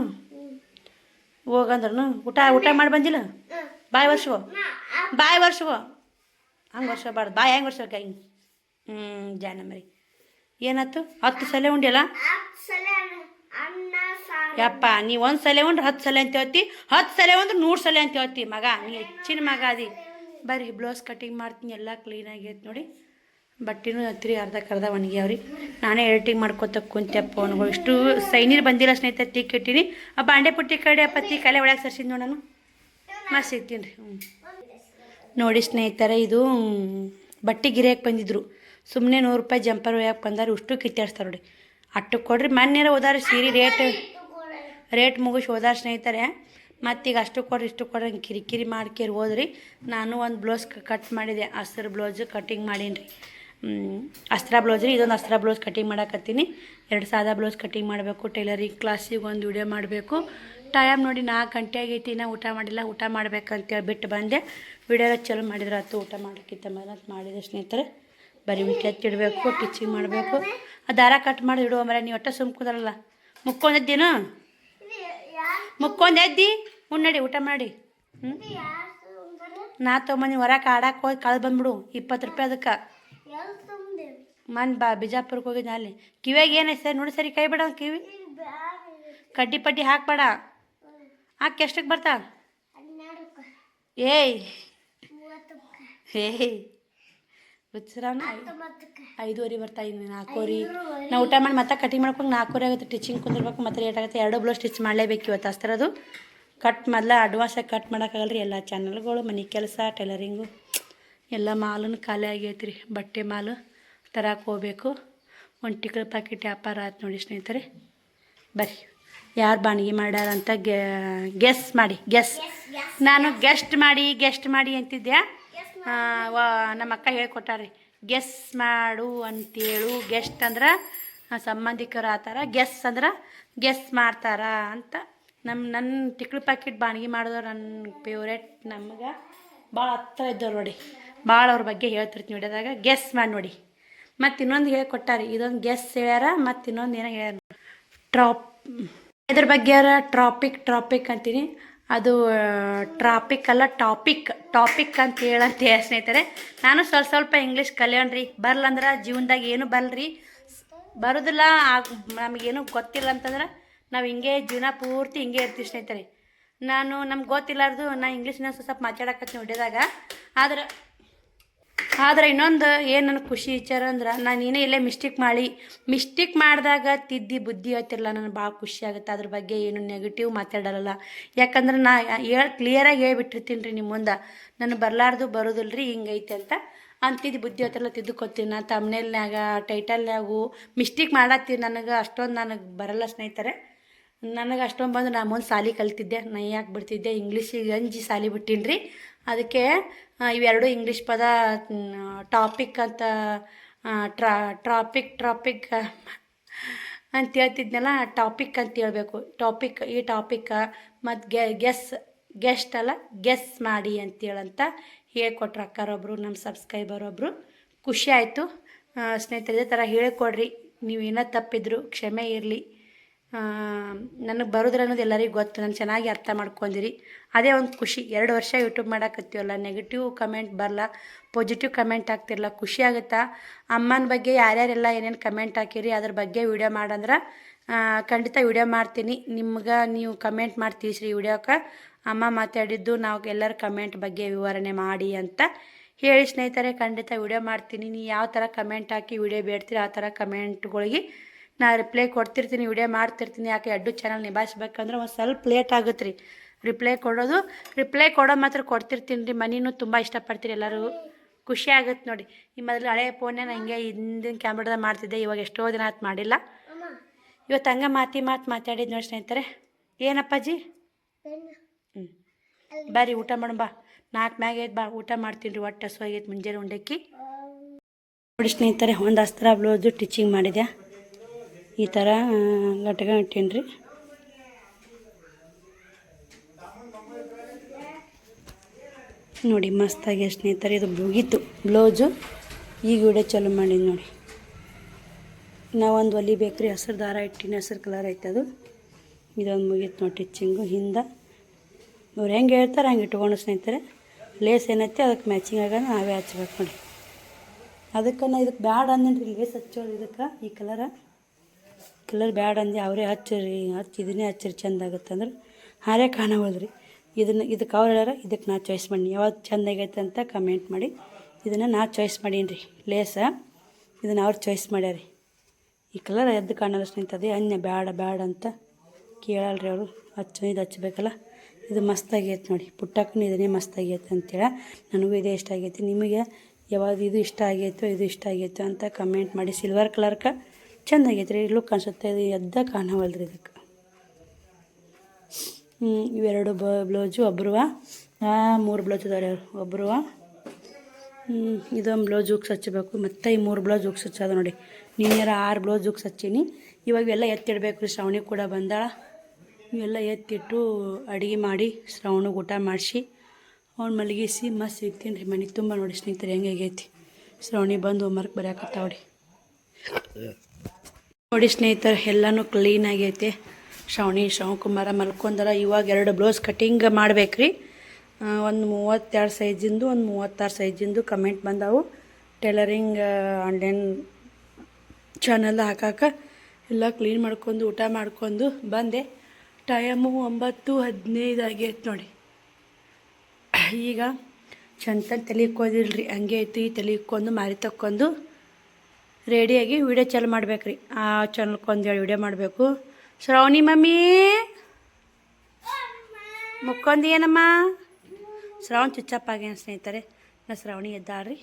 ಹೋಗಂದ್ರನು ಊಟ ಮಾಡಿ ಬಂದಿಲ್ಲ. ಬಾಯ್ ವರ್ಷವೋ ಹಂಗೆ ವರ್ಷಬಾರ್ದು. ಬಾಯ್ ಹೆಂಗೆ ವರ್ಷ ಕೈ ಜಾನ ಮರಿ ಏನಾಯ್ತು? 10 ಸಲ ಉಂಡಿಲ್ಲ ಯಪ್ಪ. ನೀ 1 ಸಲ ಉಂಡ್ರೆ 10 ಸಲ ಅಂತ ಹೇಳ್ತಿ, 10 ಸಲ ಉಂಡ್ರೆ 100 ಸಲ ಅಂತ ಹೇಳ್ತಿ. ಮಗ ನೀ ಹೆಚ್ಚಿನ ಮಗ ಅದಿ. ಬರ್ರಿ ಬ್ಲೌಸ್ ಕಟಿಂಗ್ ಮಾಡ್ತೀನಿ. ಎಲ್ಲ ಕ್ಲೀನಾಗೈತೆ ನೋಡಿ. ಬಟ್ಟೆನೂ ಹತ್ತಿರಿ ಅರ್ಧಕ್ಕರ್ಧ ಒಣಗ್ಯಾವ್ರಿ. ನಾನೇ ಎಡಿಟಿಂಗ್ ಮಾಡ್ಕೊತ ಕುಂತೆಪ್ಪ ಫೋನ್ಗಳು. ಇಷ್ಟು ಸೈನೀರು ಬಂದಿಲ್ಲ ಸ್ನೇಹಿತರೆ. ಟೀ ಕೆಟ್ಟಿನಿ. ಆ ಬಾಂಡೆ ಪುಟ್ಟಿ ಕಡೆ ಪತ್ತಿ ಕಲೆ ಒಳಗೆ ಸರ್ಸಿದ್ ನೋಡಿ ನಾನು ಮಾಡಿ ಸಿಗ್ತೀನಿ ರೀ. ನೋಡಿ ಸ್ನೇಹಿತರೆ, ಇದು ಬಟ್ಟೆ ಗಿರಿಯಕ್ಕೆ ಬಂದಿದ್ರು. ಸುಮ್ಮನೆ 100 ರೂಪಾಯಿ ಜಂಪರ್ ಒಯ್ಯಕ್ಕೆ ಬಂದಾರೆ. ಇಷ್ಟು ಕಿತ್ತಾಡ್ಸ್ತಾರೆ ನೋಡಿ. ಅಟ್ಟು ಕೊಡ್ರಿ. ಮೊನ್ನೆರ ಹೋದಾರೆ ಸೀರೆ ರೇಟ್ ಮುಗಿಸಿ ಹೋದಾರ ಸ್ನೇಹಿತರೆ. ಮತ್ತೀಗ ಅಷ್ಟು ಕೊಡ್ರಿ ಇಷ್ಟು ಕೊಡ್ರಿ ಕಿರಿಕಿರಿ ಮಾಡ್ಕೇರಿ ಹೋದ್ರಿ. ನಾನು ಒಂದು ಬ್ಲೌಸ್ ಕಟ್ ಮಾಡಿದೆ. ಅಸ್ತ್ರ ಬ್ಲೌಸ್ ಕಟಿಂಗ್ ಮಾಡೀನಿ ರೀ. ಅಸ್ತ್ರ ಬ್ಲೌಸ್ ರೀ. ಇದೊಂದು ಅಸ್ತ್ರ ಬ್ಲೌಸ್ ಕಟಿಂಗ್ ಮಾಡಕತ್ತೀನಿ. 2 ಸಾದಾ ಬ್ಲೌಸ್ ಕಟಿಂಗ್ ಮಾಡಬೇಕು. ಟೈಲರಿಂಗ್ ಕ್ಲಾಸಿಗೆ ಒಂದು ವಿಡಿಯೋ ಮಾಡಬೇಕು. ಟೈಮ್ ನೋಡಿ 4 ಗಂಟೆ ಆಗೈತಿ. ನಾ ಊಟ ಮಾಡಿಲ್ಲ. ಊಟ ಮಾಡ್ಬೇಕಂತೇಳಿ ಬಿಟ್ಟು ಬಂದೆ. ವಿಡಿಯೋ ಚಲೋ ಮಾಡಿದ್ರೆ ಆಯ್ತು. ಊಟ ಮಾಡೋಕ್ಕಿಂತ ಮೇಲೆ ಮಾಡಿದೆ ಸ್ನೇಹಿತರೆ. ಬರೀ ಎತ್ತಿಡಬೇಕು, ಟಿಚಿಂಗ್ ಮಾಡಬೇಕು. ಆ ದಾರ ಕಟ್ ಮಾಡಿ ಇಡುವ ಮರ. ನೀವು ಒಟ್ಟ ಸುಮ್ಕುದರಲ್ಲ. ಮುಕ್ಕೊಂಡೆದ್ದೇನು? ಮುಕ್ಕೊಂಡೆದ್ದಿ ಉಣ್ಣಡಿ ಊಟ ಮಾಡಿ. ನಾ ತೊಗೊಂಬಂದು ಹೊರಕ್ಕೆ ಆಡಕ್ಕೆ ಹೋಗಿ ಕಳೆದು ಬಂದ್ಬಿಡು. 20 ರೂಪಾಯಿ ಅದಕ್ಕೆ. ಬಿಜಾಪುರಕ್ಕೆ ಹೋಗಿದ್ದೆ. ಅಲ್ಲಿ ಕಿವಿಯಾಗ ಏನೈತೆ ಸರ್ ನೋಡಿ. ಸರಿ ಕೈ ಬಿಡ ಕಿವಿ. ಕಡ್ಡಿ ಪಡ್ಡಿ ಹಾಕ್ಬೇಡ. ಹಾಕಿ ಎಷ್ಟಕ್ಕೆ ಬರ್ತಾ? ಏಯ್ ಹುಚ್ಚರಾನ 5:15 ಬರ್ತಾ ಇದ್ದೀನಿ. 4:00 ನಾ ಊಟ ಮಾಡಿ ಮತ್ತೆ ಕಟಿಂಗ್ ಮಾಡ್ಕೊಂಡು 4:00 ಆಗುತ್ತೆ. ಟಿಚಿಂಗ್ ಕುಂದಿರ್ಬೇಕು. ಮತ್ತೆ ಲೇಟ್ ಆಗುತ್ತೆ. 2 ಬ್ಲೌಸ್ ಸ್ಟಿಚ್ ಮಾಡಲೇಬೇಕು ಇವತ್ತು. ಅಷ್ಟರದು ಕಟ್ ಮೊದಲ ಅಡ್ವಾನ್ಸಾಗಿ ಕಟ್ ಮಾಡೋಕ್ಕಾಗಲ್ರಿ. ಎಲ್ಲ ಚಾನಲ್ಗಳು, ಮನೆ ಕೆಲಸ, ಟೈಲರಿಂಗು ಎಲ್ಲ ಮಾಲನ್ನು ಖಾಲಿ ಆಗೈತೆ ರೀ. ಬಟ್ಟೆ ಮಾಲು ತರಕ್ಕೆ ಹೋಗ್ಬೇಕು. ಒಂದು ಟಿಕ್ಕಳ ಪ್ಯಾಕೆಟ್ ವ್ಯಾಪಾರ ಆಯ್ತು ನೋಡಿ ಸ್ನೇಹಿತರೆ. ಬರ್ರಿ ಯಾರು ಬಾಣಿಗೆ ಮಾಡ್ಯಾರ ಅಂತ ಗೆಸ್ ಮಾಡಿ. ನಾನು ಗೆಸ್ಟ್ ಮಾಡಿ ಅಂತಿದ್ದೆ. ನಮ್ಮ ಅಕ್ಕ ಹೇಳ್ಕೊಟ್ಟಾರ್ರಿ. ಗೆಸ್ ಮಾಡು ಅಂತೇಳು. ಗೆಸ್ಟ್ ಅಂದ್ರೆ ಸಂಬಂಧಿಕರು ಆತಾರ. ಗೆಸ್ ಅಂದ್ರೆ ಗೆಸ್ ಮಾಡ್ತಾರ ಅಂತ. ನನ್ನ ಟಿಕ್ಳು ಪ್ಯಾಕೆಟ್ ಬಾಣಿಗೆ ಮಾಡಿದವ್ರು ನನ್ನ ಫೇವ್ರೇಟ್. ನಮ್ಗೆ ಭಾಳ ಹತ್ರ ಇದ್ದವ್ರು ನೋಡಿ. ಭಾಳ ಅವ್ರ ಬಗ್ಗೆ ಹೇಳ್ತಿರ್ತೀನಿ ವಿಡಿಯೋದಾಗ. ಗೆಸ್ ಮಾಡಿ ನೋಡಿ. ಮತ್ತು ಇನ್ನೊಂದು ಹೇಳ್ಕೊಟ್ಟಾರಿ. ಇದೊಂದು ಗೆಸ್ ಹೇಳ್ಯಾರ. ಮತ್ತು ಇನ್ನೊಂದು ಏನೋ ಹೇಳ್ಯಾರ. ಇದ್ರ ಬಗ್ಗೆ ಟ್ರಾಪಿಕ್ ಅಂತೀನಿ. ಅದು ಟ್ರಾಪಿಕ್ ಅಲ್ಲ, ಟಾಪಿಕ್ ಅಂತ ಹೇಳಂತ ಸ್ನೇಹಿತರೆ. ನಾನು ಸ್ವಲ್ಪ ಇಂಗ್ಲೀಷ್ ಕಲಿಯೋಣ್ರಿ. ಬರ್ಲಂದ್ರೆ ಜೀವನದಾಗ ಏನು ಬರಲ್ರಿ. ಬರೋದಿಲ್ಲ ನಮಗೇನು ಗೊತ್ತಿಲ್ಲ ಅಂತಂದ್ರೆ ನಾವು ಹಿಂಗೆ ಜೀವನ ಪೂರ್ತಿ ಹಿಂಗೆ ಇರ್ತೀವಿ ಸ್ನೇಹಿತರೆ. ನಮ್ಗೆ ಗೊತ್ತಿಲ್ಲಾರ್ದು ನಾ ಇಂಗ್ಲೀಷ್ನ ಸ್ವಲ್ಪ ಮಾತಾಡಕತ್ತೀನಿ ವಿಡಿಯೋದಾಗ. ಆದ್ರೆ ಇನ್ನೊಂದು ಏನು ನನಗೆ ಖುಷಿ ವಿಚಾರ ಅಂದ್ರೆ, ನಾನು ಏನೇ ಇಲ್ಲೇ ಮಿಸ್ಟೇಕ್ ಮಾಡಿದಾಗ ತಿದ್ದಿ ಬುದ್ಧಿ ಹೇಳ್ತಿರಲ್ಲ, ನನಗೆ ಭಾಳ ಖುಷಿ ಆಗುತ್ತೆ. ಅದ್ರ ಬಗ್ಗೆ ಏನು ನೆಗೆಟಿವ್ ಮಾತಾಡಲ್ಲ. ಯಾಕಂದ್ರೆ ನಾ ಕ್ಲಿಯರಾಗಿ ಹೇಳ್ಬಿಟ್ಟಿರ್ತೀನಿ ರೀ ನಿಮ್ಮ ಮುಂದೆ. ನನಗೆ ಬರೋದಿಲ್ಲ ರೀ ಹಿಂಗೈತೆ ಅಂತ ಅಂತಿದ್ದು ಬುದ್ಧಿ ಹೇಳ್ತಿರಲ್ಲ ತಿದ್ದುಕೊತೀನಿ. ನಾನು ತಮ್ನೇಲ್ನಾಗ ಟೈಟಲ್ನಾಗು ಮಿಸ್ಟೇಕ್ ಮಾಡತ್ತೀನಿ. ನನಗೆ ಬರಲ್ಲ ಸ್ನೇಹಿತರೆ. ನನಗೆ ಅಷ್ಟೊಂದು ಬಂದು ನಾನು ಮುಂದೆ ಸಾಲಿ ಕಲ್ತಿದ್ದೆ. ನೈ ಹಾಕ್ಬಿಡ್ತಿದ್ದೆ. ಇಂಗ್ಲೀಷಿಗೆ ಅಂಜಿ ಸಾಲಿ ಬಿಟ್ಟೀನಿ ರೀ. ಅದಕ್ಕೆ ಇವೆರಡು ಇಂಗ್ಲೀಷ್ ಪದ ಟಾಪಿಕ್ ಅಂತ ಟ್ರಾಪಿಕ್ ಅಂತ ಹೇಳ್ತಿದ್ನಲ್ಲ. ಟಾಪಿಕ್ ಅಂತ ಹೇಳ್ಬೇಕು. ಈ ಟಾಪಿಕ್ ಮತ್ತು ಗೆಸ್ಟ್ ಅಲ್ಲ ಗೆಸ್ ಮಾಡಿ ಅಂತೇಳಂತ ಹೇಳ್ಕೊಟ್ರು ಅಕ್ಕಾರೊಬ್ಬರು, ನಮ್ಮ ಸಬ್ಸ್ಕ್ರೈಬರ್ ಒಬ್ಬರು. ಖುಷಿ ಆಯಿತು ಸ್ನೇಹಿತರೆ. ಇದೇ ಥರ ಹೇಳಿಕೊಡ್ರಿ. ನೀವೇನೋ ತಪ್ಪಿದ್ರು ಕ್ಷಮೆ ಇರಲಿ. ನನಗೆ ಬರೋದ್ರ ಅನ್ನೋದು ಎಲ್ಲರಿಗೂ ಗೊತ್ತು. ನಾನು ಚೆನ್ನಾಗಿ ಅರ್ಥ ಮಾಡ್ಕೊಂಡಿರಿ. ಅದೇ ಒಂದು ಖುಷಿ. 2 ವರ್ಷ ಯೂಟ್ಯೂಬ್ ಮಾಡಕತ್ತೀವಲ್ಲ. ನೆಗೆಟಿವ್ ಕಮೆಂಟ್ ಬರಲ್ಲ, ಪಾಸಿಟಿವ್ ಕಮೆಂಟ್ ಆಗ್ತಿರಲ್ಲ. ಖುಷಿ ಆಗುತ್ತಾ? ಅಮ್ಮನ ಬಗ್ಗೆ ಯಾರ್ಯಾರೆಲ್ಲ ಏನೇನು ಕಮೆಂಟ್ ಹಾಕಿರಿ ಅದ್ರ ಬಗ್ಗೆ ವಿಡಿಯೋ ಮಾಡಂದ್ರೆ ಖಂಡಿತ ವಿಡಿಯೋ ಮಾಡ್ತೀನಿ. ನಿಮ್ಗೆ ನೀವು ಕಮೆಂಟ್ ಮಾಡಿ ತಿಳಿಸ್ರಿ ವಿಡಿಯೋಕ್ಕೆ. ಅಮ್ಮ ಮಾತಾಡಿದ್ದು ನಾವು ಎಲ್ಲರ ಕಮೆಂಟ್ ಬಗ್ಗೆ ವಿವರಣೆ ಮಾಡಿ ಅಂತ ಹೇಳಿ ಸ್ನೇಹಿತರೆ. ಖಂಡಿತ ವಿಡಿಯೋ ಮಾಡ್ತೀನಿ. ನೀವು ಯಾವ ಥರ ಕಮೆಂಟ್ ಹಾಕಿ ವಿಡಿಯೋ ಬೇಡ್ತೀರಿ ಆ ಥರ ಕಮೆಂಟ್ಗಳಿಗೆ ನಾನು ರಿಪ್ಲೈ ಕೊಡ್ತಿರ್ತೀನಿ, ವಿಡಿಯೋ ಮಾಡ್ತಿರ್ತೀನಿ. ಯಾಕೆ 2 ಚಾನಲ್ ನಿಭಾಯಿಸ್ಬೇಕಂದ್ರೆ ಒಂದು ಸ್ವಲ್ಪ ಲೇಟ್ ಆಗುತ್ತೆ ರೀ ರಿಪ್ಲೈ ಕೊಡೋ ಮಾತ್ರ ಕೊಡ್ತಿರ್ತೀನಿ ರೀ. ಮನಿನೂ ತುಂಬ ಇಷ್ಟಪಡ್ತೀರಿ ಎಲ್ಲರೂ. ಖುಷಿ ಆಗುತ್ತೆ ನೋಡಿ. ಈ ಮೊದಲು ಹಳೆಯ ಫೋನ್ನೇ ನಾನು ಹಿಂಗೆ ಹಿಂದಿನ ಕ್ಯಾಮ್ರಾದಾಗ ಮಾಡ್ತಿದ್ದೆ. ಇವಾಗ ಎಷ್ಟೋ ದಿನ ಆಯ್ತು ಮಾಡಿಲ್ಲ. ಇವತ್ತು ಹಂಗೆ ಮಾತಾಡಿದ್ದು ನೋಡಿ ಸ್ನೇಹಿತರೆ. ಏನಪ್ಪಾಜಿ? ಬರ್ರಿ ಊಟ ಮಾಡೋಣ ಬಾ. 4 ಮ್ಯಾಗ ಐತೆ ಊಟ ಮಾಡ್ತೀನಿ ರೀ. ಒಟ್ಟು ಹಸುವಾಗೈತೆ ಮುಂಜಾನೆ ಉಂಡಕ್ಕಿ. ನೋಡಿ ಸ್ನೇಹಿತರೆ, ಒಂದು ಅಸ್ತ್ರ ಬ್ಲೌಸು ಟಿಚಿಂಗ್ ಮಾಡಿದೆ. ಈ ಥರ ಲಟ್ಕೊಂಡು ರೀ. ನೋಡಿ ಮಸ್ತಾಗಿ ಸ್ನೇಹಿತರೆ, ಇದು ಮುಗೀತು ಬ್ಲೌಸು. ಈಗ ವಿಡಿಯೋ ಚಾಲು ಮಾಡಿದ್ದು ನೋಡಿ. ನಾವೊಂದು ಹೊಲಿಬೇಕು ರೀ, ಹಸಿರು ದಾರ ಇಟ್ಟಿನಿ, ಹಸಿರು ಕಲರ್ ಐತೆ ಅದು. ಇದೊಂದು ಮುಗೀತು ನೋಡಿ ಟಿಚಿಂಗು. ಹಿಂದೆ ಅವ್ರು ಹೆಂಗೆ ಹೇಳ್ತಾರೆ ಹಂಗೆ ಇಟ್ಕೊಂಡು ಸ್ನೇಹಿತರೆ. ಲೇಸ್ ಏನೈತೆ ಅದಕ್ಕೆ ಮ್ಯಾಚಿಂಗ್ ಆಗ ನಾವೇ ಹಚ್ಬೇಕು ನೋಡಿ. ಅದಕ್ಕೆ ನಾ ಇದಕ್ಕೆ ಬ್ಯಾಡ್ ಅಂದೇನು ರೀ ಲೇಸ್ ಹಚ್ಚೋರು. ಇದಕ್ಕೆ ಈ ಕಲರ್ ಬ್ಯಾಡ್ ಅಂದೆ. ಅವರೇ ಹಚ್ಚಿರಿ, ಇದನ್ನೇ ಹಚ್ಚಿರಿ ಚೆಂದ ಆಗುತ್ತೆ ಅಂದ್ರೆ ಹಾರೇ ಕಾಣವಲ್ರಿ. ಇದಕ್ಕೆ ಅವ್ರು ಹೇಳ್ಯಾರ, ಇದಕ್ಕೆ ನಾ ಚಾಯ್ಸ್ ಮಾಡೀನಿ. ಯಾವ್ದು ಚೆಂದ ಆಗೈತೆ ಅಂತ ಕಮೆಂಟ್ ಮಾಡಿ. ಇದನ್ನು ನಾ ಚಾಯ್ಸ್ ಮಾಡೀನಿ ರೀ ಲೇಸ. ಇದನ್ನು ಅವ್ರು ಚಾಯ್ಸ್ ಮಾಡ್ಯಾರಿ. ಈ ಕಲರ್ ಎದ್ದು ಕಾಣಲ್ಲ ಸ್ನೇಹಿತದೆ. ಬ್ಯಾಡ ಅಂತ ಕೇಳಲ್ರಿ ಅವರು. ಇದು ಹಚ್ಬೇಕಲ್ಲ. ಇದು ಮಸ್ತಾಗೈತೆ ನೋಡಿ. ಪುಟ್ಟಕ್ಕೂ ಇದನ್ನೇ ಮಸ್ತಾಗೈತೆ ಅಂತೇಳಿ ನನಗೂ ಇದೇ ಇಷ್ಟ ಆಗೈತಿ. ನಿಮಗೆ ಯಾವುದು ಇದು ಇಷ್ಟ ಆಗೈತೋ ಅಂತ ಕಮೆಂಟ್ ಮಾಡಿ. ಸಿಲ್ವರ್ ಕಲರ್ಗೆ ಚೆಂದ ಆಗೈತೆ ರೀ, ಲುಕ್ ಅನಿಸುತ್ತೆ. ಇದು ಎದ್ದ ಕಾಣವಲ್ರಿ ಇದಕ್ಕೆ. ಇವೆರಡು ಬ್ಲೌಸು ಒಬ್ರುವ 3 ಬ್ಲೌಸ್ ಇದಾವೆ ಒಬ್ರುವ. ಇದೊಂದು ಬ್ಲೌಸ್ ಉಕ್ಸ್ ಹಚ್ಚಬೇಕು. ಮತ್ತು ಈ 3 ಬ್ಲೌಸ್ ಉಕ್ಸ್ ಹಚ್ಚೋದು ನೋಡಿ. ನೀನ್ಯಾರ 6 ಬ್ಲೌಸ್ ಉಕ್ಸ್ ಹಚ್ಚೀನಿ. ಇವಾಗ ಇವೆಲ್ಲ ಎತ್ತಿಡಬೇಕು ರೀ. ಶ್ರಾವಣಿ ಕೂಡ ಬಂದಾಳ. ಇವೆಲ್ಲ ಎತ್ತಿಟ್ಟು ಅಡುಗೆ ಮಾಡಿ ಶ್ರಾವಣಿಗೆ ಊಟ ಮಾಡಿಸಿ ಅವ್ನು ಮಲಗಿಸಿ ಮಸ್ತ್ ಸಿಗ್ತೀನಿ ರೀ. ಮನೆ ತುಂಬ ನೋಡಿ ಸ್ನೇಹಿತರೆ ಹೆಂಗೆ ಆಗೈತಿ. ಶ್ರಾವಣಿ ಬಂದು ಹೋಮ್ವರ್ಕ್ ಬರೆಯಾಕತ್ತಾವಡಿ ನೋಡಿ ಸ್ನೇಹಿತರೆ. ಎಲ್ಲನೂ ಕ್ಲೀನ್ ಆಗೈತೆ. ಶ್ರಾವಣಕುಮಾರ ಮಲ್ಕೊಂಡರ. ಇವಾಗ 2 ಬ್ಲೌಸ್ ಕಟಿಂಗ್ ಮಾಡ್ಬೇಕು ರೀ. ಒಂದು 32 ಸೈಜಿಂದು, ಒಂದು 36 ಸೈಜಿಂದು ಕಮೆಂಟ್ ಬಂದವು. ಟೈಲರಿಂಗ್ ಆನ್ಲೈನ್ ಚಾನಲ್ ಹಾಕಾಕ ಎಲ್ಲ ಕ್ಲೀನ್ ಮಾಡ್ಕೊಂಡು ಊಟ ಮಾಡ್ಕೊಂಡು ಬಂದೆ. ಟೈಮು 9:15 ಆಗೈತೆ ನೋಡಿ. ಈಗ ಚಂದ ತಲೆ ಇಕ್ಕೋದಿಲ್ರಿ, ಹಂಗೆ ಐತಿ. ತಲೆ ಇಕ್ಕೊಂಡು ಮಾರಿ ತಕ್ಕೊಂಡು ರೆಡಿಯಾಗಿ ವಿಡಿಯೋ ಚಾಲು ಮಾಡ್ಬೇಕು ರೀ. ಆ ಚಾನಲ್ಕೊಂದೇಳಿ ವಿಡಿಯೋ ಮಾಡಬೇಕು. ಶ್ರಾವಣಿ ಮಮ್ಮಿ ಮುಕ್ಕೊಂದು ಏನಮ್ಮ? ಶ್ರಾವಣ್ ಚುಚ್ಚಪ್ಪ ಆಗ್ಯಾನ ಸ್ನೇಹಿತರೆ. ನಾ ಶ್ರಾವಣಿ ಎದ್ದಾಳ್ರಿ.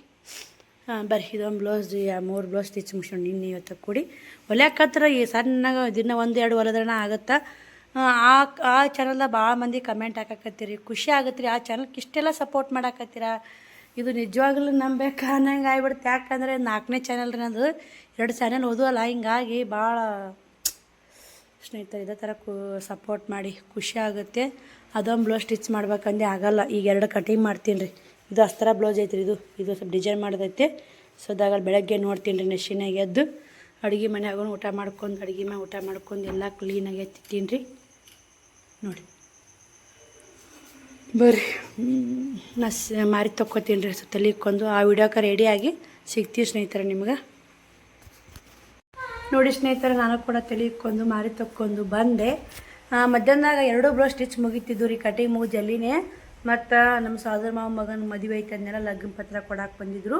ಬರ್ರಿ ಇದೊಂದು ಬ್ಲೌಸ್ 3 ಬ್ಲೌಸ್ ಸ್ಟಿಚ್ ಮುಗಿಸ್ಕೊಂಡು ನಿನ್ನೆ ಇವತ್ತು ಕೂಡಿ ಹೊಲ್ಯಾಕತ್ರ. ಈ ಸಣ್ಣಗೆ ದಿನ 1-2 ಹೊಲದ್ರಣ ಆಗುತ್ತೆ. ಆ ಚಾನಲ್ದಾಗ ಭಾಳ ಮಂದಿ ಕಮೆಂಟ್ ಹಾಕಕತ್ತೀರಿ. ಖುಷಿ ಆಗುತ್ತೆ ರೀ. ಆ ಚಾನಲ್ಗೆ ಇಷ್ಟೆಲ್ಲ ಸಪೋರ್ಟ್ ಮಾಡಾಕತ್ತೀರ. ಇದು ನಿಜವಾಗ್ಲೂ ನಂಬೇಕು ಅನ್ನಂಗೆ ಆಗ್ಬಿಡುತ್ತೆ. ಯಾಕಂದರೆ 4ನೇ ಚಾನಲ್ ರೀ ನಂದು. 2 ಚಾನಲ್ ಓದುವಲ್ಲ, ಹಿಂಗಾಗಿ ಭಾಳ ಸ್ನೇಹಿತರೆ ಇದೇ ಥರ ಸಪೋರ್ಟ್ ಮಾಡಿ. ಖುಷಿ ಆಗುತ್ತೆ. ಅದೊಂದು ಬ್ಲೌಸ್ ಸ್ಟಿಚ್ ಮಾಡ್ಬೇಕಂದ್ರೆ ಆಗಲ್ಲ. ಈಗ 2 ಕಟಿಂಗ್ ಮಾಡ್ತೀನಿ ರೀ. ಇದು ಅಸ್ತ್ರ ಬ್ಲೌಸ್ ಐತ್ರಿ. ಇದು ಸ್ವಲ್ಪ ಡಿಸೈನ್ ಮಾಡೋದೈತೆ. ಸೊ ಅದಾಗ ಬೆಳಗ್ಗೆ ನೋಡ್ತೀನಿ ರೀ. ನೆಶಿನಾಗ ಎದ್ದು ಅಡುಗೆ ಮನ್ಯಾಗೂ ಊಟ ಮಾಡ್ಕೊಂಡು ಎಲ್ಲ ಕ್ಲೀನಾಗಿ ಎತ್ತಿತ್ತೀನಿ ರೀ ನೋಡಿ. ಬರ್ರಿ ನಾ ಮಾರಿ ತೊಕ್ಕೋತೀನಿ ರೀ. ತಲೆ ಇಕ್ಕೊಂಡು ಆ ವಿಡಿಯೋಕ್ಕೆ ರೆಡಿಯಾಗಿ ಸಿಗ್ತೀವಿ ಸ್ನೇಹಿತರೆ ನಿಮ್ಗೆ. ನೋಡಿ ಸ್ನೇಹಿತರೆ, ನಾನು ಕೂಡ ತಲೆ ಇಕ್ಕೊಂಡು ಮಾರಿ ತೊಕ್ಕೊಂಡು ಬಂದೆ. ಮಧ್ಯಾಹ್ನದಾಗ 2 ಬ್ಲೌಸ್ ಸ್ಟಿಚ್ ಮುಗಿತಿದ್ದು ರೀ. ಕಟಿಂಗ್ ಮುಗಿ ಜಲ್ಲಿನೇ. ಮತ್ತು ನಮ್ಮ ಸಹೋದರ ಮಾವ ಮಗನ ಮದುವೆ ಐತೆ ಅಂದೆಲ್ಲ ಲಗ್ನ ಪತ್ರ ಕೊಡಕ್ಕೆ ಬಂದಿದ್ರು.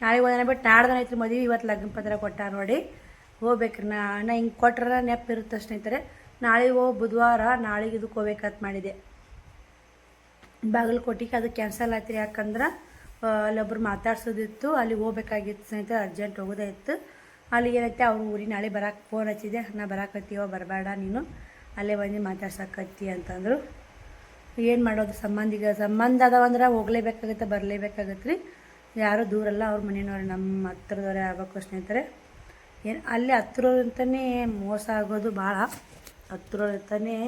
ನಾಳೆ ಒಂದಿನ ಬಿಟ್ಟು ನಾಡ್ದನ ಐತ್ರಿ ಮದುವೆ. ಇವತ್ತು ಲಗ್ನ ಪತ್ರ ಕೊಟ್ಟಾರ ನೋಡಿ. ಹೋಗ್ಬೇಕ್ರಿ. ನಾ ಹಿಂಗೆ ಕೊಟ್ರೆ ನೆನಪಿರುತ್ತೆ ಸ್ನೇಹಿತರೆ. ನಾಳೆಗೆ ಬುಧವಾರ, ನಾಳೆಗೆ ಇದಕ್ಕೆ ಹೋಗ್ಬೇಕಂತ ಮಾಡಿದೆ ಬಾಗಲಕೋಟೆಗೆ. ಅದು ಕ್ಯಾನ್ಸಲ್ ಆಯ್ತು ರೀ. ಯಾಕಂದ್ರೆ ಅಲ್ಲೊಬ್ರು ಮಾತಾಡ್ಸೋದಿತ್ತು, ಅಲ್ಲಿ ಹೋಗ್ಬೇಕಾಗಿತ್ತು ಸ್ನೇಹಿತರೆ. ಅರ್ಜೆಂಟ್ ಹೋಗೋದೇ ಇತ್ತು. ಅಲ್ಲಿ ಏನೈತೆ ಅವ್ರ ಊರಿಗೆ ನಾಳೆ ಬರೋಕ್ಕೆ ಫೋನ್ ಹಚ್ಚಿದೆ. ನಾ ಬರಾಕತ್ತೀವೋ ಬರಬೇಡ, ನೀನು ಅಲ್ಲೇ ಬಂದು ಮಾತಾಡ್ಸಕತ್ತಿ ಅಂತಂದರು. ಏನು ಮಾಡೋದು, ಸಂಬಂಧ ಅದಾವಂದ್ರೆ ಹೋಗಲೇಬೇಕಾಗುತ್ತೆ, ಬರಲೇಬೇಕಾಗತ್ತೆ ರೀ. ಯಾರೂ ದೂರಲ್ಲ, ಅವ್ರ ಮನೆಯವ್ರು ನಮ್ಮ ಹತ್ರದವರೇ ಆಗ್ಬೇಕು ಸ್ನೇಹಿತರೆ. ಅಲ್ಲಿ ಹತ್ರದಂತನೇ ಮೋಸ ಆಗೋದು ಭಾಳ. ಹತ್ರದಂತನೇ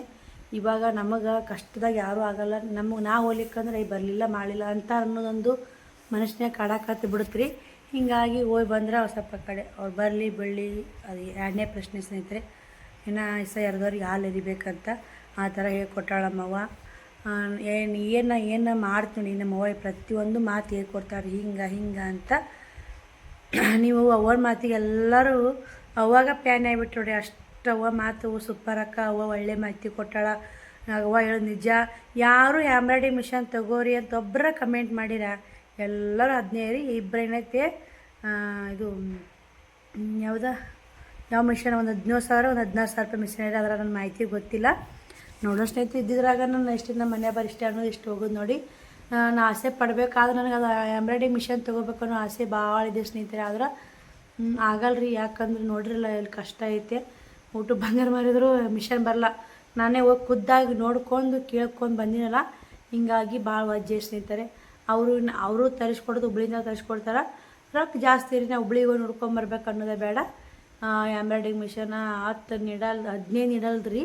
ಇವಾಗ ನಮಗೆ ಕಷ್ಟದಾಗ ಯಾರೂ ಆಗಲ್ಲ. ನಾವು ಹೋಗ್ಲಿಕ್ಕಂದ್ರೆ ಬರಲಿಲ್ಲ ಮಾಡಿಲ್ಲ ಅಂತ ಅನ್ನೋದೊಂದು ಮನಸ್ಸಿನಾಗ ಕಾಡಾಕತ್ತಿ ಬಿಡುತ್ತೆ ರೀ. ಹೀಗಾಗಿ ಹೋಗಿ ಬಂದ್ರೆ ಅವ್ರು ಸ್ವಲ್ಪ ಕಡೆ ಅವ್ರು ಬರಲಿ ಬಿಡಲಿ ಅದು 2ನೇ ಪ್ರಶ್ನೆ ಸ್ನೇಹಿತರೆ. ಇನ್ನು ಎರದವ್ರಿಗೆ ಹಾಲು ಎರಿಬೇಕಂತ ಆ ಥರ ಹೇಳ್ಕೊಟ್ಟಾಳ ನಮ್ಮವ್ವ. ಏನು ಮಾಡ್ತೀನಿ ನಮ್ಮವ್ವ ಪ್ರತಿಯೊಂದು ಮಾತು ಹೇಳ್ಕೊಡ್ತಾರೆ. ಹಿಂಗೆ ಅಂತ ನೀವು ಅವ್ವ ಮಾತಿಗೆ ಎಲ್ಲರೂ ಅವಾಗ ಪ್ಯಾನ್ ಆಗಿಬಿಟ್ಟು ನೋಡಿ. ಅಷ್ಟು ಅವ್ವ ಮಾತು ಸೂಪರ್ ಅಕ್ಕ. ಅವ್ವ ಒಳ್ಳೆ ಮಾಹಿತಿ ಕೊಟ್ಟಾಳ. ಅವ್ವ ಹೇಳೋದು ನಿಜ. ಯಾರು ಎಂಬ್ರಾಯ್ಡ್ರಿ ಮಿಷನ್ ತಗೋರಿ ಅಂತ ಒಬ್ಬರ ಕಮೆಂಟ್ ಮಾಡಿರ. ಎಲ್ಲರೂ 15 ರೀ. ಇಬ್ಬರು ಏನೈತೆ ಇದು ಯಾವ ಮಿಷನ್ ಒಂದು 15,000 ಒಂದು 16,000 ರೂಪಾಯಿ ಮಿಷನ್ ಇದೆ. ಅದರ ನನ್ನ ಮಾಹಿತಿ ಗೊತ್ತಿಲ್ಲ. ನೋಡೋ ಸ್ನೇಹಿತರೆ ಇದ್ದಿದ್ರಾಗ ನಾನು ಎಷ್ಟು ನಮ್ಮ ಮನೆ ಇಷ್ಟ ಅನ್ನೋದು ಇಷ್ಟು ಹೋಗೋದು ನೋಡಿ. ನಾನು ಆಸೆ ಪಡಬೇಕಾದ್ರೆ ನನಗೆ ಅದು ಎಂಬ್ರಾಯ್ಡ್ರಿ ಮಿಷನ್ ತೊಗೋಬೇಕು ಅನ್ನೋ ಆಸೆ ಭಾಳ ಇದೆ ಸ್ನೇಹಿತರೆ. ಆದ್ರೆ ಆಗಲ್ರಿ. ಯಾಕಂದ್ರೆ ನೋಡ್ರಿಲ್ಲ ಎಲ್ಲಿ ಕಷ್ಟ ಐತೆ. ಊಟ ಬಂಗಾರ ಮಾರಿದ್ರು ಮಿಷನ್ ಬರಲ್ಲ. ನಾನೇ ಹೋಗಿ ಖುದ್ದಾಗಿ ನೋಡ್ಕೊಂಡು ಕೇಳ್ಕೊಂಡು ಬಂದಿನಲ್ಲ. ಹಿಂಗಾಗಿ ಭಾಳ ವಜ್ಜೆ ಸ್ನೇಹಿತರೆ. ಅವರು ತರಿಸ್ಕೊಡೋದು ಹುಬ್ಳಿಯಿಂದ ತರಿಸ್ಕೊಡ್ತಾರೆ. ರೊಕ್ಕ ಜಾಸ್ತಿ ರೀ, ನಾವು ಹುಬ್ಳಿಗೆ ಹೋಗಿ ನೋಡ್ಕೊಂಬರ್ಬೇಕು ಅನ್ನೋದೇ ಬೇಡ. ಎಂಬ್ರಾಯ್ಡ್ರಿಂಗ್ ಮಿಷನ್ 10 ನೀಡಲ್ 15 ನೀಡಲ್ರಿ,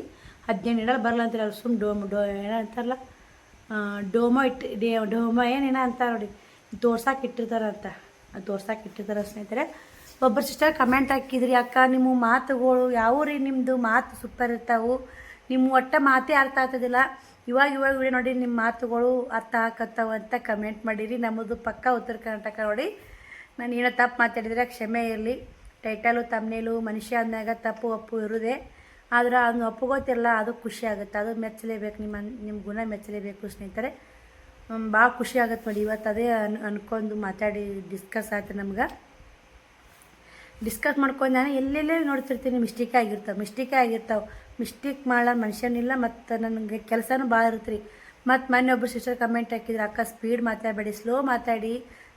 15 ನೀಡಲ್ ಬರಲ್ಲ ಅಂತೀರಿ. ಅವ್ರು ಸುಮ್ಮನೆ ಏನೋ ಅಂತಾರಲ್ಲ, ಡೋಮ ಏನೇನೋ ಅಂತಾರೆ ನೋಡಿ, ತೋರ್ಸಕ್ಕೆ ಇಟ್ಟಿರ್ತಾರಂತ, ಅದು ತೋರ್ಸಕ್ಕೆ ಇಟ್ಟಿರ್ತಾರೆ ಸ್ನೇಹಿತರೆ. ಒಬ್ಬರು ಸಿಸ್ಟರ್ ಕಮೆಂಟ್ ಹಾಕಿದ್ರಿ, ಅಕ್ಕ ನಿಮ್ಮ ಮಾತುಗಳು ಯಾವ ರೀ, ನಿಮ್ಮದು ಮಾತು ಸೂಪರ್ ಇರ್ತಾವೆ, ನಿಮ್ಮ ಒಟ್ಟ ಮಾತೇ ಅರ್ಥ ಆಗ್ತದಿಲ್ಲ, ಇವಾಗ ವಿಡಿಯೋ ನೋಡಿ ನಿಮ್ಮ ಮಾತುಗಳು ಅರ್ಥ ಆಕತ್ತಾವ ಅಂತ ಕಮೆಂಟ್ ಮಾಡಿರಿ. ನಮ್ಮದು ಪಕ್ಕ ಉತ್ತರ ಕರ್ನಾಟಕ ನೋಡಿ. ನಾನು ಏನೋ ತಪ್ಪು ಮಾತಾಡಿದರೆ ಕ್ಷಮೆ ಇರಲಿ. ಟೈಟಲು ತಮ್ಮನೇಲು ಮನುಷ್ಯ ಅಂದಾಗ ತಪ್ಪು ಒಪ್ಪು ಇರೋದೇ, ಆದ್ರೆ ಹಂಗೆ ಒಪ್ಪುಗೋತಿರಲ್ಲ, ಅದು ಖುಷಿ ಆಗುತ್ತೆ. ಅದು ಮೆಚ್ಚಲೇಬೇಕು, ನಿಮ್ಮ ಗುಣ ಮೆಚ್ಚಲೇಬೇಕು ಸ್ನೇಹಿತರೆ. ಭಾಳ ಖುಷಿ ಆಗುತ್ತೆ ನೋಡಿ. ಇವತ್ತು ಅದೇ ಅನ್ಕೊಂಡು ಮಾತಾಡಿ ಡಿಸ್ಕಸ್ ಆಯ್ತು. ನಮ್ಗೆ ಡಿಸ್ಕಸ್ ಮಾಡ್ಕೊಂಡು ನಾನು ಎಲ್ಲೆಲ್ಲೇ ನೋಡ್ತಿರ್ತೀನಿ, ಮಿಸ್ಟೇಕೇ ಆಗಿರ್ತಾವೆ. ಮಿಸ್ಟೇಕ್ ಮಾಡೋ ಮನುಷ್ಯನಿಲ್ಲ. ಮತ್ತು ನನಗೆ ಕೆಲಸನೂ ಭಾಳ ಇರುತ್ತೆ ರೀ. ಮತ್ತು ಮೊನ್ನೆ ಒಬ್ಬರು ಸಿಸ್ಟರ್ ಕಮೆಂಟ್ ಹಾಕಿದ್ರು, ಅಕ್ಕ ಸ್ಪೀಡ್ ಮಾತಾಡಬೇಡಿ, ಸ್ಲೋ ಮಾತಾಡಿ,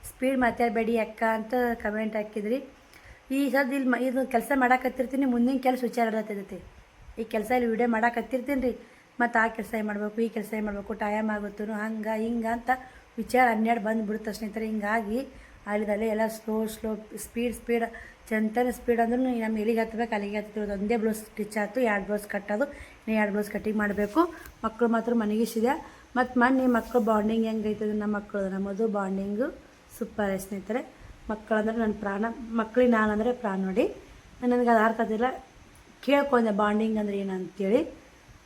ಸ್ಪೀಡ್ ಮಾತಾಡಬೇಡಿ ಅಕ್ಕ ಅಂತ ಕಮೆಂಟ್ ಹಾಕಿದ್ರಿ. ಈ ಸದ್ದು ಇದು ಕೆಲಸ ಮಾಡಾಕತ್ತಿರ್ತೀನಿ, ಮುಂದಿನ ಕೆಲಸ ವಿಚಾರ ಇರತ್ತೈತಿ. ಈ ಕೆಲಸ ಇಲ್ಲಿ ವಿಡಿಯೋ ಮಾಡಾಕತ್ತಿರ್ತೀನಿ ರೀ, ಮತ್ತು ಆ ಕೆಲಸ ಏನು ಮಾಡಬೇಕು, ಈ ಕೆಲಸ ಏನು ಮಾಡಬೇಕು, ಟೈಮ್ ಆಗುತ್ತೂ ಹಂಗೆ ಹಿಂಗೆ ಅಂತ ವಿಚಾರ 12 ಬಂದುಬಿಡುತ್ತೆ ಸ್ನೇಹಿತರೆ. ಹಿಂಗಾಗಿ ಅಲ್ಲಿದಲ್ಲೇ ಎಲ್ಲ ಸ್ಲೋ ಸ್ಪೀಡ್ ಚಂತನ ಸ್ಪೀಡ್ ಅಂದ್ರೂ ನಮ್ಮ ಎಲ್ಲಿಗೆ ಹತ್ತಬೇಕು ಅಲ್ಲಿಗೆ ಹತ್ತಿರೋದು. ಒಂದೇ ಬ್ಲೌಸ್ ಸ್ಟಿಚ್ ಆಯ್ತು, 2 ಬ್ಲೌಸ್ ಕಟ್ಟೋದು, ಇನ್ನು 2 ಬ್ಲೌಸ್ ಕಟ್ಟಿಂಗ್ ಮಾಡಬೇಕು. ಮಕ್ಕಳು ಮಾತ್ರ ಮನೆಗಿಸಿದೆ. ಮತ್ತು ಮೊನ್ನೆ ಮಕ್ಕಳು ಬಾಂಡಿಂಗ್ ಹೆಂಗೈತದೆ, ನಮ್ಮ ಮಕ್ಕಳು ನಮ್ಮದು ಬಾಂಡಿಂಗು ಸೂಪರ್ ಸ್ನೇಹಿತರೆ. ಮಕ್ಕಳಂದ್ರೆ ನನ್ನ ಪ್ರಾಣ, ಮಕ್ಕಳಿಗೆ ನಾನಂದರೆ ಪ್ರಾಣ ನೋಡಿ. ನನಗೆ ಅದು ಅರ್ಥ ಆಗ್ತಿಲ್ಲ, ಕೇಳ್ಕೊಂಡೆ ಬಾಂಡಿಂಗ್ ಅಂದ್ರೆ ಏನಂತೇಳಿ.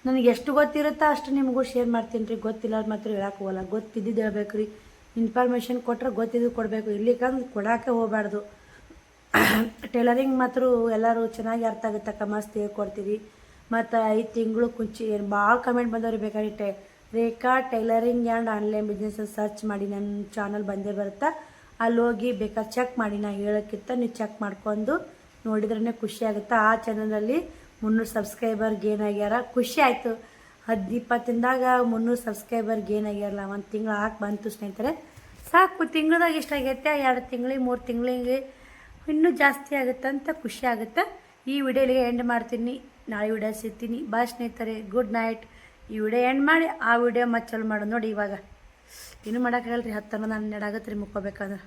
ನನಗೆ ಎಷ್ಟು ಗೊತ್ತಿರುತ್ತೋ ಅಷ್ಟು ನಿಮಗೂ ಶೇರ್ ಮಾಡ್ತೀನಿ ರೀ. ಗೊತ್ತಿಲ್ಲ ಮಾತ್ರ ಹೇಳಕ್ಕೆ ಹೋಗಲ್ಲ, ಗೊತ್ತಿದ್ದು ಹೇಳ್ಬೇಕು ರೀ. ಇನ್ಫಾರ್ಮೇಷನ್ ಕೊಟ್ಟರೆ ಗೊತ್ತಿದ್ದು ಕೊಡಬೇಕು, ಇರ್ಲಿಕ್ಕಂದ್ರೆ ಕೊಡೋಕೆ ಹೋಗಬಾರ್ದು. ಟೈಲರಿಂಗ್ ಮಾತ್ರ ಎಲ್ಲರೂ ಚೆನ್ನಾಗಿ ಅರ್ಥ ಆಗುತ್ತಕ್ಕ, ಮಸ್ತ್ ಹೇಳ್ಕೊಡ್ತೀವಿ. ಮತ್ತು 5 ತಿಂಗಳು ಕುಂಚಿ ಏನು ಭಾಳ ಕಮೆಂಟ್ ಬಂದವ್ರಿ. ಬೇಕಾಗಿ Rekha tailoring and online business search ಮಾಡಿ, ನನ್ನ ಚಾನಲ್ ಬಂದೇ ಬರುತ್ತೆ, ಅಲ್ಲಿ ಹೋಗಿ ಬೇಕಾದ್ರೆ ಚೆಕ್ ಮಾಡಿ. ನಾ ಹೇಳೋಕ್ಕಿಂತ ನೀವು ಚೆಕ್ ಮಾಡ್ಕೊಂಡು ನೋಡಿದ್ರೇ ಖುಷಿ ಆಗುತ್ತೆ. ಆ ಚಾನಲಲ್ಲಿ 300 ಸಬ್ಸ್ಕ್ರೈಬರ್ ಗೇನ್ ಆಗ್ಯಾರ, ಖುಷಿ ಆಯಿತು. 10-20 ದಿನದಾಗ 300 ಸಬ್ಸ್ಕ್ರೈಬರ್ ಗೇನ್ ಆಗ್ಯಾರಲ್ಲ, 1 ತಿಂಗಳು ಹಾಕಿ ಬಂತು ಸ್ನೇಹಿತರೆ. ಸಾಕು, ತಿಂಗಳದಾಗ ಇಷ್ಟಾಗೈತೆ, 2 ತಿಂಗಳಿಗೆ 3 ತಿಂಗಳಿಗೆ ಇನ್ನೂ ಜಾಸ್ತಿ ಆಗುತ್ತೆ ಅಂತ ಖುಷಿ ಆಗುತ್ತೆ. ಈ ವಿಡಿಯೋಲಿಗೆ ಎಂಡ್ ಮಾಡ್ತೀನಿ, ನಾಳೆ ವಿಡಿಯೋ ಸಿಗ್ತೀನಿ. ಬಾಯ್ ಸ್ನೇಹಿತರೆ, ಗುಡ್ ನೈಟ್. ಈ ವಿಡಿಯೋ ಎಂಡ್ ಮಾಡಿ ಆ ವಿಡಿಯೋ ಮತ್ತೆ ಚಾಲು ಮಾಡೋದು ನೋಡಿ. ಇವಾಗ ಇನ್ನೂ ಮಾಡೋಕ್ಕಾಗಲ್ಲ ರೀ, 10 12 ಆಗುತ್ತೆ ರೀ ಮುಕ್ಕೋಬೇಕಾದ್ರೆ.